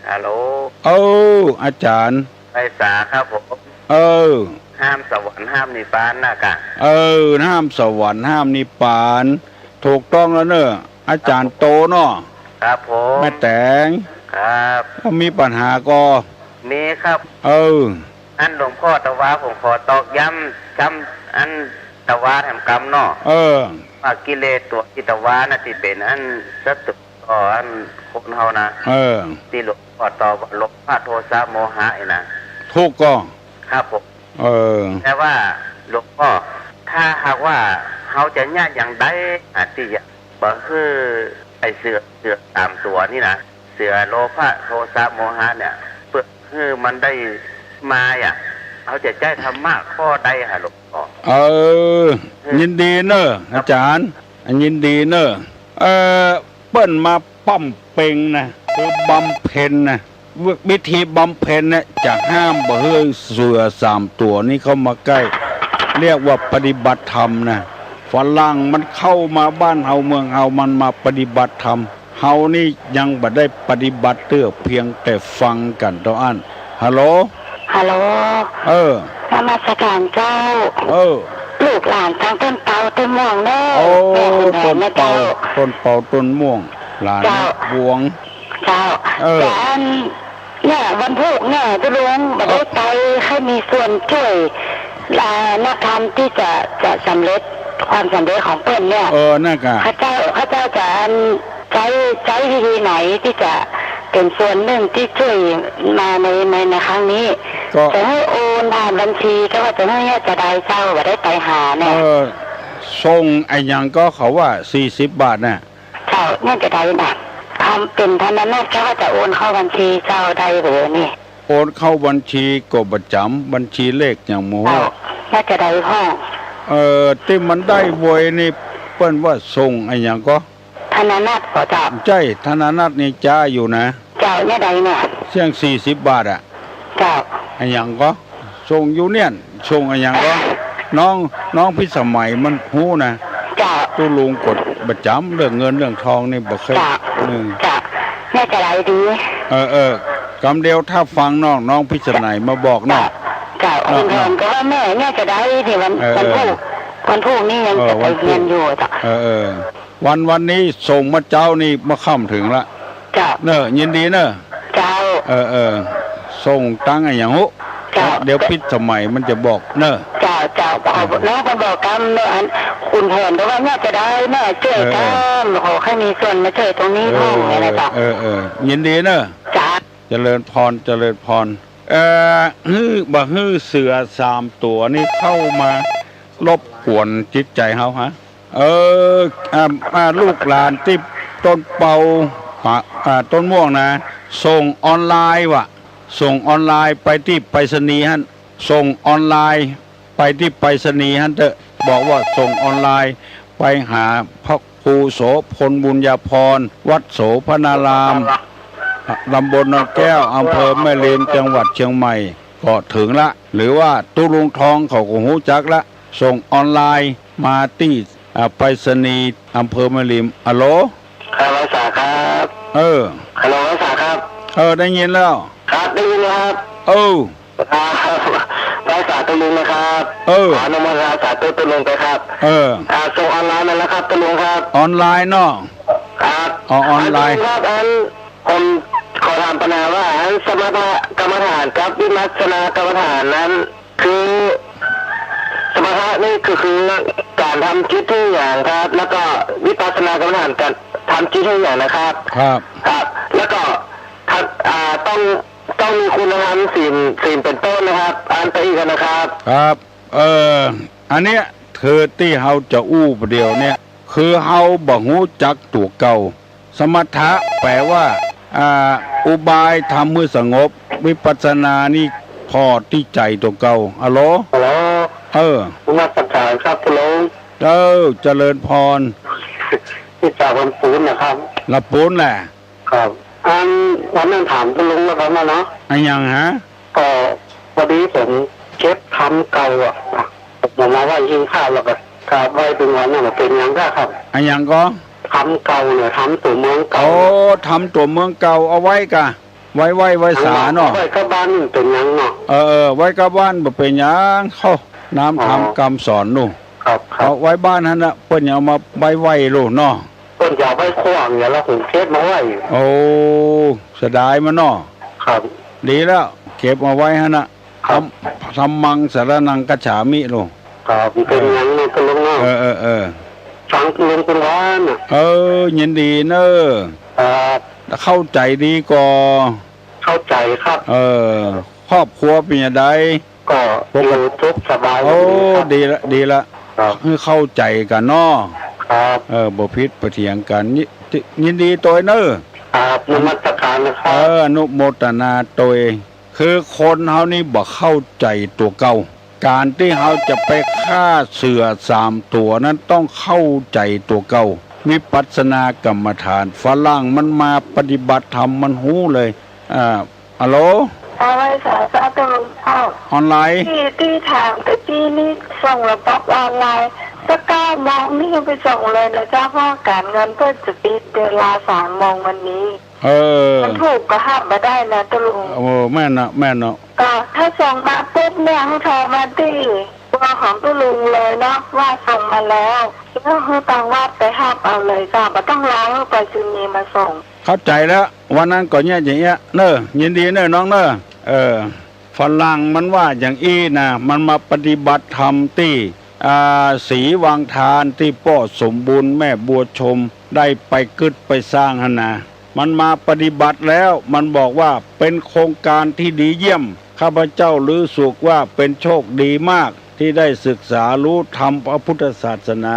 ฮัลโหลอาจารย์ไพศาลครับผมห้ามสวรรค์ห้ามนิพพานนะกะห้ามสวรรค์ห้ามนิพพานถูกต้องแล้วเนอะอาจารย์โตเนาะครับผมแม่แตงครับมีปัญหาก็มีครับอันหลวงพ่อตะวาผมขอตอกย้ำอันตะวาแห่งกรรมเนาะว่ากิเลสตัวที่ตะวาน่ะที่เป็นอันสัตว์ต่ออันคนเฮานะที่หลวงพ่อตอบลบพระโทสะโมหะนะทุกก็ครับผมแต่ว่าหลวงพ่อถ้าหากว่าเขาจะญาติอย่างใดที่จะบอกคือไอเสือตามตัวนี่นะเสือโลภะโทสะโมหะเนี่ยเพื่อคือมันได้มาเขาจะใจธรรมะข้อใดหลวงพ่อยินดีเนอะอาจารย์ยินดีเนอะเปิ้นมาป้อมเป่งนะคือบำเพ็ญนะวิธีบำเพ็ญเนี่ยจะห้ามบ่ให้เสือ3 ตัวนี้เข้ามาใกล้เรียกว่าปฏิบัติธรรมนะฝรั่งมันเข้ามาบ้านเฮาเมืองเฮามันมาปฏิบัติธรรมเฮานี่ยังบ่ได้ปฏิบัติเพียงแต่ฟังกันเท่านั้นฮัลโหลนมัสการเจ้าลูกหลานทางต้นเปาต้นม่วงเด้อต้นเปาต้นม่วงหลานบวงเจ้าเนี่ยวันพุธเนี่ยตุลุงบ่ได้ไปให้มีส่วนช่วยนักธรรมที่จะสำเร็จความสำเร็จของเปิ้นเนี่ยนั่นก็ข้าเจ้าจะใช้วิธีไหนที่จะเป็นส่วนหนึ่งที่ช่วยมาในครั้งนี้จะให้โอนผ่านบัญชีก็ว่าจะให้จะได้เจ้าบ่ได้ไปหาเนี่ยส่งไอ้ยังก็เขาว่า40 บาทน่ะเจ้าเนี่ยจะได้น่ะทำเป็นธนาคารก็จะโอนเข้าบัญชีเจ้าได้หรือนี่โอนเข้าบัญชีก็ประจำบัญชีเลขอย่างหมูน่าจะได้พ่อที่มันได้โวยนี่เปิ้ ปิ้นว่าส่งไอ้หยังก็ ธนานัทขอเจ้า ใจธนานัทนี่จ้าอยู่นะ เจ้าเนี่ยใดเนี่ย เสี่ยง40 บาทอ่ะ เจ้า ไอ้หยังก็ส่งยูเนียนส่งไอ้หยังก็น้องพิสมัยมันฮู้นะ เจ้า ตู้ลุงกดประจำเรื่องเงินเรื่องทองนี่บ่เคย เจ้าเจ้าแม่จะไรดี กำเดียวถ้าฟังน้องพิสมัยมาบอกน้อง เจ้าคุณแทนก็ว่าแม่เนี่ยจะได้ที่วันพูดนี่ยังจะไปเรียนอยู่เจ้าวันนี้ส่งมาเจ้านี่มาค่ำถึงละ เจ้า เนอะยินดีเนอะ เจ้าส่งตังไอ้หยังฮู้ เจ้า เดี๋ยวพิสมัยมันจะบอกเนอะ เจ้าขอแล้วก็บอกกันเนอะคุณแทนก็ว่าเนี่ยจะได้แม่ช่วยกันขอให้มีส่วนมาช่วยตรงนี้ห้องอะไรเจ้ายินดีเนอะ จ้า เจริญพรฮื้อเสือ3 ตัวนี่เข้ามารบกวนจิตใจเฮาฮะลูกหลานที่ต้นเปาต้นม่วงนะส่งออนไลน์ว่ะส่งออนไลน์ไปที่ไปรษณีย์ฮั่นส่งออนไลน์ไปที่ไปรษณีย์ฮั่นเถอะบอกว่าส่งออนไลน์ไปหาพระครูโสพลบุญญาพรวัดโสพนารามตำบลนนแก้วอำเภอแม่ริมจังหวัดเชียงใหม่ก็ถึงละหรือว่าตู้ลุงทองเขาก็หูจักละส่งออนไลน์มาที่ไปรษณีย์อำเภอแม่ริมฮัลโหลฮัลโหลสาครับฮัลโหลสาครับได้ยินแล้วครับได้ยินครับภาษาตุลุงนะครับขออนุโมทนาสาธุตุลุงไปครับส่งออนไลน์มาแล้วครับตุลุงครับออนไลน์เนาะครับออนไลน์ครับผมขอถามปัญหาว่าสมถกรรมฐานกับวิปัสสนากรรมฐานนั้นคือสมถะนี่คือการทำจิตที่อย่างครับแล้วก็วิปัสสนากรรมฐานการทำจิตที่อย่างนะครับครับแล้วก็ต้องมีคุณธรรมศีลเป็นต้นนะครับอ่านไปอีกนะครับครับอันเนี้ยคือที่เฮาจะอู้ประเดี๋ยวเนี่ยคือเฮาบ่ฮู้จักตัวเก่าสมถะแปลว่าอุบายทำมือสงบวิปัสสนานี่พอที่ใจตัวเก่าฮัลโหลมาสักการครับตุลุงเจริญพรที่จากลำพูนนะครับลำพูนแหละครับวันนั้นถามตุลุงแล้วครับเนาะอันยังฮะก็พอดีผมเก็บทำเก่าผมมาว่ายิงข้าวแล้วก็กราบไหว้เป็นวันนั้นเป็นยังไงครับอันยังก็ทำเก่าเนี่ยทำตัวเมืองเก่าทำตัวเมืองเก่าเอาไว้กะไว้สาเนาะไว้กับบ้านเป็นยังเนาะไว้กับบ้านบ่เป็นยังเข้าน้ำทำกรรมสอนนู่ครับเอาไว้บ้านนั่นน่ะเพิ่นเอามาไว้ลูกเนาะเพิ่นจะไว้ขว้างเนี่ยแล้วผมเก็บมาไว้โอ้เสียดายมันเนาะครับดีแล้วเก็บเอาไว้หั่นน่ะทำมังสารนังกัจฉามิลูกครับเป็นยังเนาะตุลุงเนาะฟังตุลุงเป็นว่าน่ะยินดีเนอะเข้าใจดีก่อเข้าใจครับครอบครัวเป็นยังไงก็อยู่ทุกสบายดีละคือเข้าใจกันเนาะครับบ่ผิดบ่เถียงกันยินดีตัวเนอะครับนมัสการนะครับอนุโมทนาตัวคือคนเฮานี่บ่เข้าใจตัวเก่าการที่เฮาจะไปฆ่าเสือ3 ตัวนั้นต้องเข้าใจตัวเก่าวิปัสสนากรรมฐานฝรั่งมันมาปฏิบัติธรรมมันหู้เลยฮัลโหลอะไรสาธารณสุขออนไลน์ที่ถามแต่ที่นี่ส่งระบบออนไลน์สัก9 โมงนี่ไปส่งเลยนะเจ้าพ่อการเงินเพื่อจะปิดเวลา3 โมงวันนี้มันถูกก็ห้ามมาได้นะตุลุงแม่นเนาะก็ถ้าส่งมาปุ๊บเนี่ยให้โทรมาที่ตัวของตุลุงเลยเนาะว่าส่งมาแล้วแล้วให้ตังวัดไปห้ามเอาเลยจ้าไม่ต้องรอให้ไปซื้อมีมาส่งเข้าใจแล้ววันนั้นก่อนเนี่ยอย่างเงี้ยเนอะยินดีเนอะน้องเนอะฝรั่งมันว่าอย่างอี้นะมันมาปฏิบัติธรรมที่ศรีวังทานที่พ่อสมบูรณ์แม่บัวชมได้ไปกึดไปสร้างหนามันมาปฏิบัติแล้วมันบอกว่าเป็นโครงการที่ดีเยี่ยมข้าพเจ้ารู้สึกว่าเป็นโชคดีมากที่ได้ศึกษารู้ธรรมพระพุทธศาสนา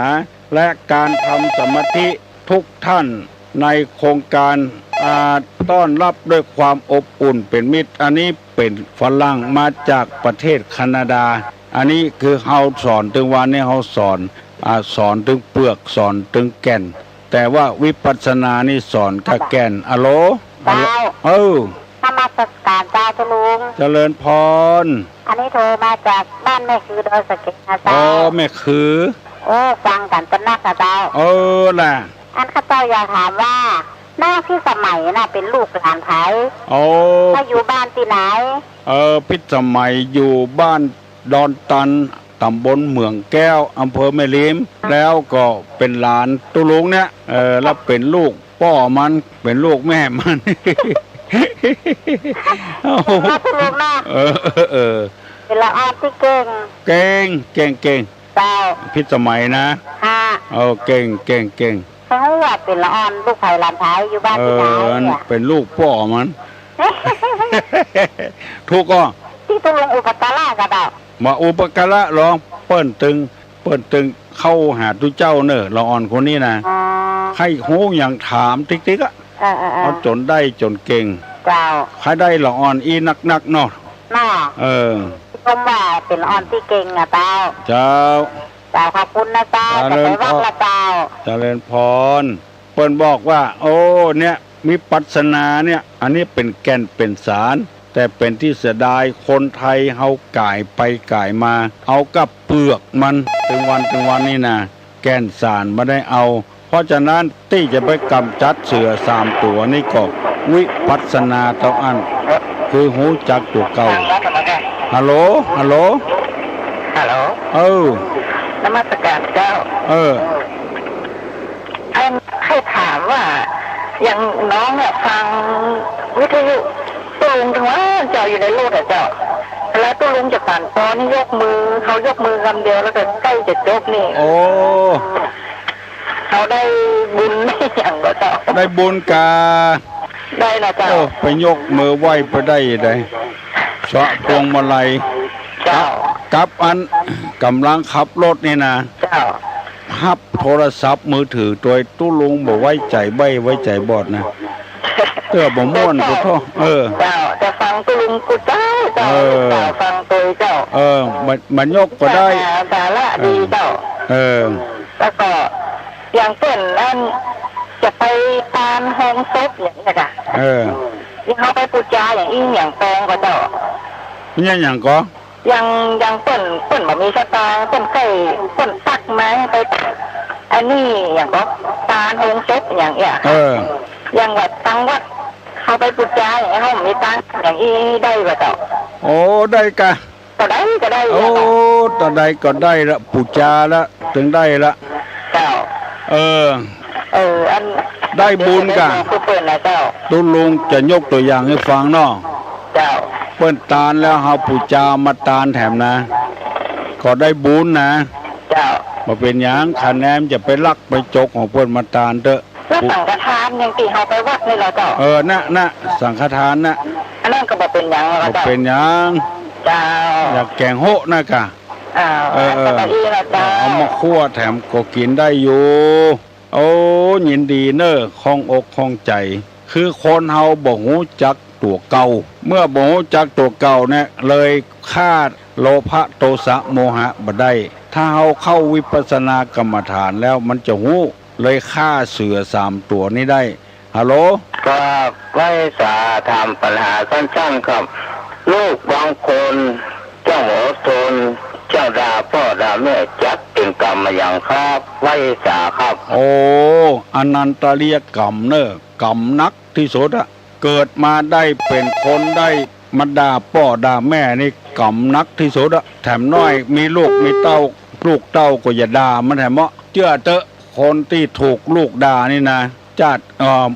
และการทำสมาธิทุกท่านในโครงการต้อนรับด้วยความอบอุ่นเป็นมิตรอันนี้เป็นฝรั่งมาจากประเทศแคนาดาอันนี้คือเฮาสอนถึงวันนี้เฮาสอน สอนถึงเปลือกสอนถึงแก่น แต่ว่าวิปัสสนานี่สอนกับแก่นอะโล เจ้า นมัสการเจ้าทุลุง เจริญพร อันนี้โทรมาจากบ้านแม่คือดอยสะเก็ดนะ อ๋ เจ้า อแม่คือ ฟังกันเป็นนักนะเจ้า ล่ะ อันข้าเจ้าอยากถามว่าหน้าพี่สมัยน่ะเป็นลูกหลานไผถ้าอยู่บ้านที่ไหนพิสมัยอยู่บ้านดอนตันตำบลเมืองแก้วอำเภอแม่ริมแล้วก็เป็นหลานตุลุงเนี่ยแล้วเป็นลูกพ่อมันเป็นลูกแม่มัน น้าตุลุงนะเป็นละออนที่เก่งเก่งเจ้าพิสมัยนะเก่งเขาว่าเป็นละออนลูกไผ่หลานไผ่อยู่บ้านที่ไหนเนี่ยเป็นลูกพ่อมัน ถูกก็ที่ตุลุงอุปการะกันเปล่ามาอุปการะร้องเปิ้นตึงเข้าหาตุเจ้าเนอะละออนคนนี้นะใครโหอย่างถามติ๊กอ่ะเอาจนได้จนเก่งเจ้าใครได้ละออนอีนักเนาะชมว่าเป็นละออนที่เก่งอ่ะเจ้าขอบคุณนะเจ้าจะไปวัดละเจ้าเจริญพรเปิ้นบอกว่าโอ้เนี่ยมีปัสนาเนี่ยอันนี้เป็นแก่นเป็นสารแต่เป็นที่เสียดายคนไทยเฮาก่ายไปก่ายมาเอากับเปลือกมันถึงวันนี่นะแก่นสารไม่ได้เอาเพราะฉะนั้นที่จะไปกำจัดเสือ3ตัวนี่ก็วิปัสนาเท่าอันคือหูจักตัวเก่าฮัลโหลนมัสการเจ้าให้ถามว่าอย่างน้องเนี่ยฟังวิทยุตุลุงถึงว่าเจ้าอยู่ในโลกแต่เจ้าแล้วตุลุงจะปั่นตอนนี่ยกมือเขายกมือคำเดียวแล้วก็ใกล้จะจบนี่เขาได้บุญไม่อย่างก็เจ้าได้บุญกาได้นะเจ้าไปยกมือไหว้ไปได้สะพวงมาลัยกับอันกำลังขับรถนี่นะฮับโทรศัพท์มือถือโดยตุลุงบอกไว้ใจใบไว้ใจบอดนะบ่ม่วนกูท้อเจ้าจะฟังตุลุงกูเจ้าฟังตัวเจ้ามันยกก็ได้สาระดีเจ้าแล้วก็อย่างเช่นนั่นจะไปตามแหงซบอย่างนี้นะที่เขาไปปูจาอย่างอี้อย่างแปลงก็เจ้าเนี่ยอย่างก็ยังเปิ้นแบบมีสตาเปิ้นไก่เปิ้นตักมาไปอันนี้อย่างก็ตาแหงซบอย่างเงี้ยอย่างวัดตังวัดเขาไปปูจาอย่างนี้เขามีตังอย่างอี้ได้ก็เจ้าได้กะก็ได้ต่อได้ก็ได้ละปูจาละถึงได้ละเจ้าอันได้บุญกะตุลุงจะยกตัวอย่างให้ฟังเนาะเจ้าเปิ้นตานแล้วเฮาปูจามาตานแถมนะก็ได้บุญนะเจ้าบ่เป็นหยังคะแนนจะไปลักไปจกของเปิ้นมาตานเถอะแล้วสังฆทานยังตีเฮาไปวัดนี่เหรอเจ้าน่ะสังฆทานน่ะอันนั้นก็บ่เป็นหยังบ่เป็นหยังเจ้าอยากแกงโหนะกะเอามาคั่วแถมก็กินได้อยู่ยินดีเนอะคล่องอกคล่องใจคือคนเฮาบ่ฮู้จักตัวเก่าเมื่อบ่ฮู้จักตัวเก่าเนี่ยเลยฆ่าโลภะโทสะโมหะบ่ได้ถ้าเฮาเข้าวิปัสสนากรรมฐานแล้วมันจะฮู้เลยฆ่าเสือ3ตัวนี้ได้ฮัลโหลก็ไว้สาถามปัญหาสั้นๆครับลูกบางคนเจ้าโหตนเจ้าด่าพ่อด่าแม่จักเป็นกรรมอย่างครับไว้สาครับอนันตเรียกรรมเนอะกรรมนักที่สุดอะเกิดมาได้เป็นคนได้มาด่าพ่อด่าแม่นี่กรรมนักที่สุดอะแถมน้อยมีลูกมีเต้าลูกเต้าก็อย่าด่ามันแถมเชื่อเตอะคนที่ถูกลูกด่านี่นะชาติ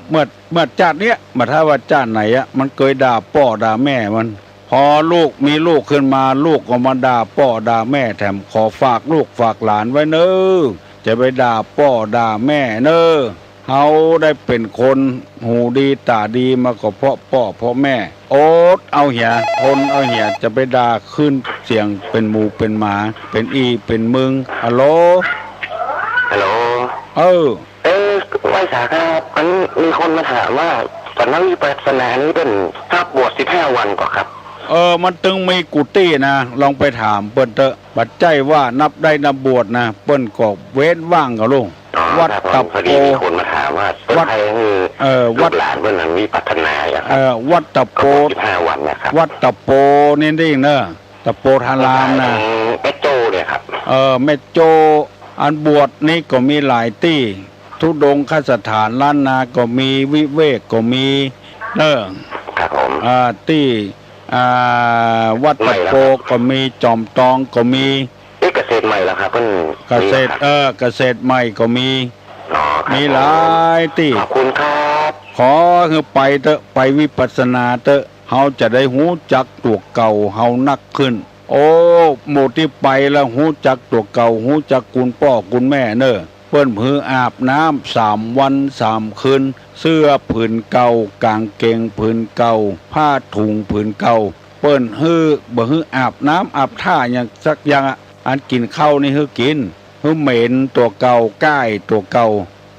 เมื่อชาติเนี้ยมาถ้าว่าชาติไหนอะมันเคยด่าพ่อด่าแม่มันพอลูกมีลูกขึ้นมาลูกก็มาด่าพ่อด่าแม่แถมขอฝากลูกฝากหลานไว้เนอะจะไปด่าพ่อด่าแม่เนอะเฮาได้เป็นคนหูดีตาดีมาก็เพราะพ่อเพราะแม่เอาเหียทนเอาเหียจะไปด่าขึ้นเสียงเป็นหมูเป็นหมาเป็นอีเป็นมึงฮัลโหลไว้สาครับมันมีคนมาถามว่าตอนนั้นวิปัสสนานี้เป็นภาพบวช15 วันก่อนครับ มันตึงมีกุฏินะลองไปถามเปิ้นเถอะปัจจัยว่านับได้นับบวชนะเปิ้นก็เว้นว่างกับลุงวัดตะโปพอดีมีคนมาถามว่าวัดไทยวัดหลานเพื่อนมีพัฒนาอย่างวัดตะโป15 วันนะครับวัดตะโปนี่ได้เนอะตะโปธารามนะแม่โจ้เนี่ยครับแม่โจอันบวชนี่ก็มีหลายที่ทุดงคสถานล้านนาก็มีวิเวกก็มีเนอะครับผมที่วัดตะโปก็มีจอมตองก็มีเกษตรใหม่แล้วครับเพิ่นเกษตรเกษตรใหม่ก็มีหลายที่ขอบคุณครับขอคือไปเถอะไปวิปัสสนาเถอะเฮาจะได้หูจักตัวเก่าเฮานักขึ้นโอ้หมู่ที่ไปแล้วหูจักตัวเก่าหูจักคุณพ่อคุณแม่เนอะเปิ้นผืออาบน้ำ3 วัน 3 คืนเสื้อผืนเก่ากางเกงผืนเก่าผ้าถุงผืนเก่าเปิ้นบ่ฮืออาบน้ำอาบท่าอย่างสักอย่างอันกินข้าวนี่ฮือกินฮือเหม็นตัวเก่าก้ายตัวเก่า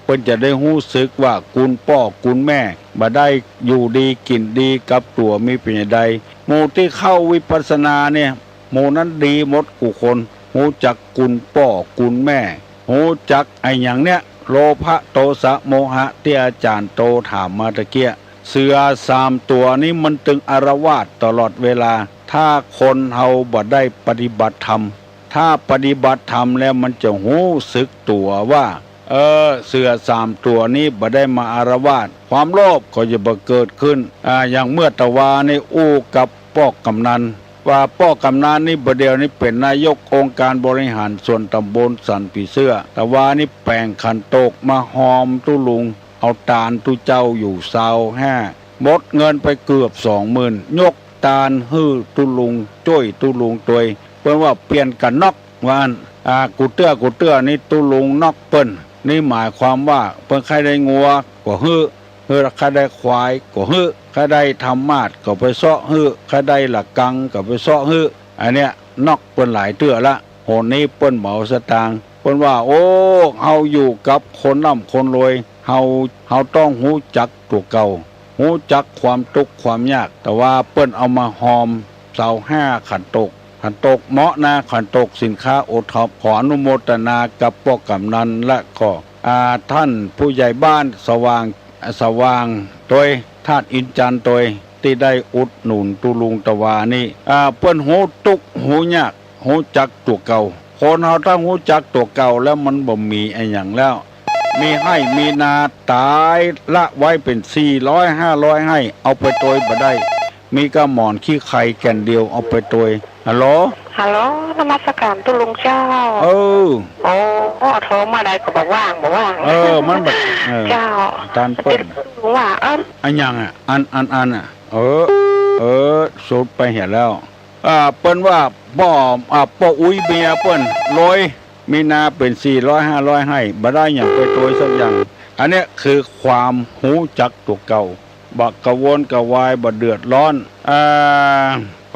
เปิ้นจะได้รู้สึกว่าคุณพ่อคุณแม่บ่ได้อยู่ดีกินดีกับตัวมีเป็นใดหมู่ที่เข้าวิปัสสนาเนี่ยหมู่นั้นดีหมดกูคนรู้จักคุณพ่อคุณแม่รู้จักไอ้หยังเนี้ยโลภะโทสะโมหะที่อาจารย์โตถามมาตะเกียเสือ3 ตัวนี้มันตึงอารวาสตลอดเวลาถ้าคนเฮาบ่ได้ปฏิบัติธรรมถ้าปฏิบัติธรรมแล้วมันจะรู้สึกตัวว่าเสือ3 ตัวนี้บ่ได้มาอารวาสความโลภก็จะบ่เกิดขึ้นอย่างเมื่อตะวาในอู้กับป้อกำนันว่าป้อกำนันนี่บ่เดียวนี้เป็นนายกองค์การบริหารส่วนตำบลสันปีเสื้อตะวานี่แปลงขันโตกมาหอมตุลุงเอาตาลตุเจ้าอยู่25หมดเงินไปเกือบ 20,000ยกตาลฮื้อตุลุงจ้อยตุลุงตวยเปิ้นว่าเปลี่ยนกันนอกวานกูเตื้อนี่ตุลุงนอกเปิ้นนี่หมายความว่าเพิ่นใครได้งัวก็ฮื้อใครได้ควายก็ฮื้อใครได้ธรรมาสก็ไปเซาะฮื้อใครได้หลักกังก็ไปเซาะฮื้ออันเนี้ยนอกเปิ้นหลายเตื้อละโหนี้เปิ้นเหมาสตางค์เปิ้นว่าโอ้เฮาอยู่กับคนร่ำคนรวยเฮาต้องรู้จักตัวเก่ารู้จักความทุกข์ความยากแต่ว่าเปิ้นเอามาหอม25ขันโตกเหมาะนะขันโตกสินค้าโอท็อปขออนุโมทนากับป้อกำนันและก็ท่านผู้ใหญ่บ้านสว่างโดยธาตุอินจันทร์โดยที่ได้อุดหนุนตุลุงตะวานี่เปิ้นหูทุกข์หูยากหูจักตัวเก่าคนเฮาถ้าหูจักตัวเก่าแล้วมันบ่มีไอ้หยังแล้วมีให้มีนาตายละไว้เป็น400 500ให้เอาไปโตยบ่ได้มีกระหมอนขี้ไข่แก่นเดียวเอาไปโตยฮัลโหลนมัสการตุลุงเจ้าโอ้โทรมาได้ก็บอกว่างมันแบบเจ้าตานเปิ้นว่าอันยังอันสุดไปเห็นแล้วเปิ้นว่าป้ออุ้ยเมียเปิ้น100มีนาเป็น400 500ให้บ่ได้หยังไปโตยสักอย่างอันนี้คือความหูจักตัวเก่าบ่กระวนกระวายบ่เดือดร้อน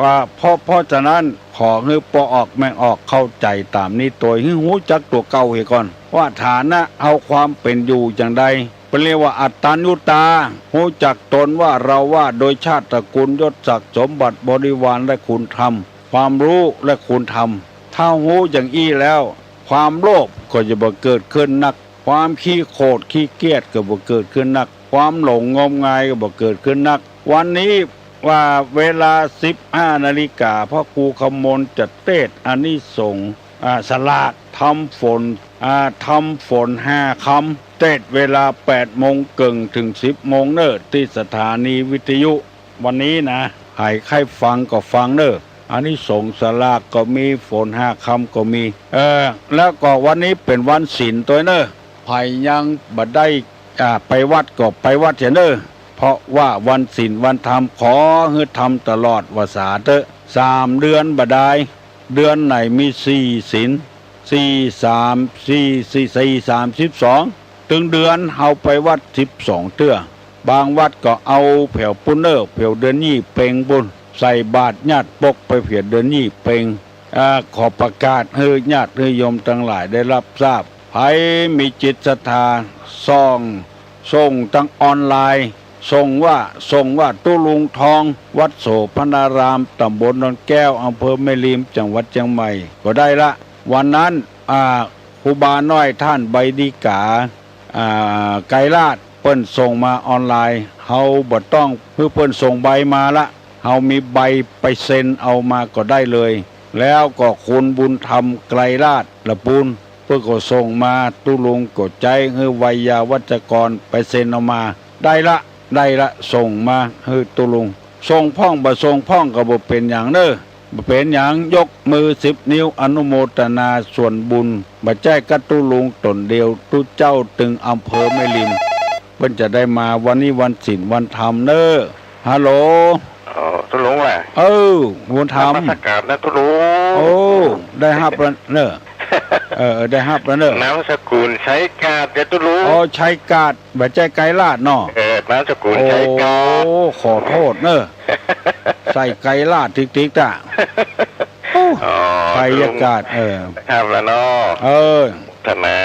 ว่าเพราะฉะนั้นขอให้ปอออกแม่งออกเข้าใจตามนี้ตัวให้หูจักตัวเก่าเฮก่อนว่าฐานะเอาความเป็นอยู่จังใดเป็นเรียกว่าอัตตานุตาหูจักตนว่าเราว่าโดยชาติตระกูลยศศักดิ์สมบัติบริวารและคุณธรรมความรู้และคุณธรรมถ้าหูอย่างอี้แล้วความโลภก็จะบ่เกิดขึ้นนักความขี้โคตรขี้เกียจก็บ่เกิดขึ้นนักความหลงงมงายก็บ่เกิดขึ้นนักวันนี้ว่าเวลา 15 นาฬิกาพ่อครูคำมลจะเทศน์อานิสงส์สลากทำฝน5 คำเทศน์เวลา 8 โมงเกิงถึง 10 โมงเนอะที่สถานีวิทยุวันนี้นะให้ใครฟังก็ฟังเนอะอานิสงส์สลากก็มีฝน5 คำก็มีแล้วก็วันนี้เป็นวันศีลตัวเนอะไผยังบ่ได้ไปวัดก็ไปวัดเถอะเนอะเพราะว่าวันศีลวันธรรมขอให้ทำตลอดวาสาเถอะ3 เดือนบ่ได้เดือนไหนมี4 ศีล32ถึงเดือนเฮาไปวัด12เตื้อบางวัดก็เอาแผ่วปุ้นเนอร์แผ่วเดือนนี้เป่งบุญใส่บาตรญาติปกไปเพียเดือนนี้เป่งขอประกาศให้ญาติให้โยมทั้งหลายได้รับทราบใครมีจิตศรัทธาส่งทั้งออนไลน์ ส่งว่าตุลุงทองวัดโสพนารามตำบลดอนแก้วอำเภอแม่ริมจังหวัดเชียงใหม่ก็ได้ละวันนั้นครูบาน้อยท่านใบดีกาไกรลาดเปิ้นส่งมาออนไลน์เฮาบ่ต้องเพื่อเปิ้นส่งใบมาละเฮามีใบไปเซ็นเอามาก็ได้เลยแล้วก็คุณบุญธรรมไกรลาดละปูนเพื่อก็ส่งมาตุลุงกดใจให้วัยาวัจกรไปเซ็นเอามาได้ละส่งมาให้ตุลุงส่งพ่องบ่ส่งพ่องก็บ่เป็นอย่างเด้อบ่เป็นอย่างยกมือ10 นิ้วอนุโมทนาส่วนบุญบ่แจ้กัตุลุงตนเดียวตุเจ้าตึงอำเภอแม่ริมเพิ่นจะได้มาวันนี้วันศีลวันธรรมเด้อฮัลโหลตุลุงแหละวันธรรมนมัสการนะตุลุงโอ้ได้ฮับแล้วเด้อได้ฮับแล้วเด้อนามสกุลใช้กาดเด้อตุลุงใช้กาดบ่แจ้ไกรลาดเนาะนามสกุลใช้กาดขอโทษเด้อใส่ไกรลาดติ๊กๆจ้ะไกรกาดครับแล้วเนาะธนา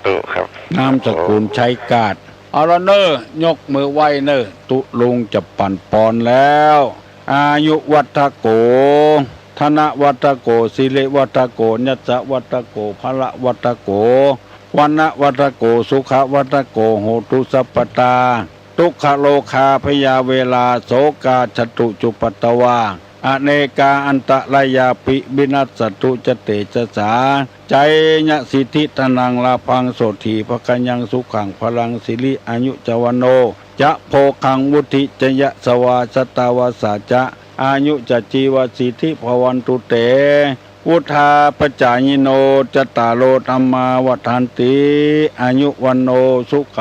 ตุครับนามสกุลใช้กาดเอาละเนอยกมือไหว้เนอตุลุงจะปั่นปอนแล้วอายุวัฒโกธนวัฒโกศิริวัฒโกญัสสะวัฒโกพละวัฒโกวันนะวัฒโกสุขวัฒโกโหตุสัพพตาทุกขโลคาพยาเวลาโสกาจตุจุปัตตวาอเนกาอันตรายาปิบินัสสตุจเตจสาใจญะสิทธิตนังลาพังโสถีภกัญญังสุขังพลังสิริอายุจวโนจะโพคังวุธิจยะสวาสตาวาสาจะอายุจจีวสิทธิภวันตุเตวุธาปจายโนจตารโลธรรมาวัฏันติอายุวันโนสุข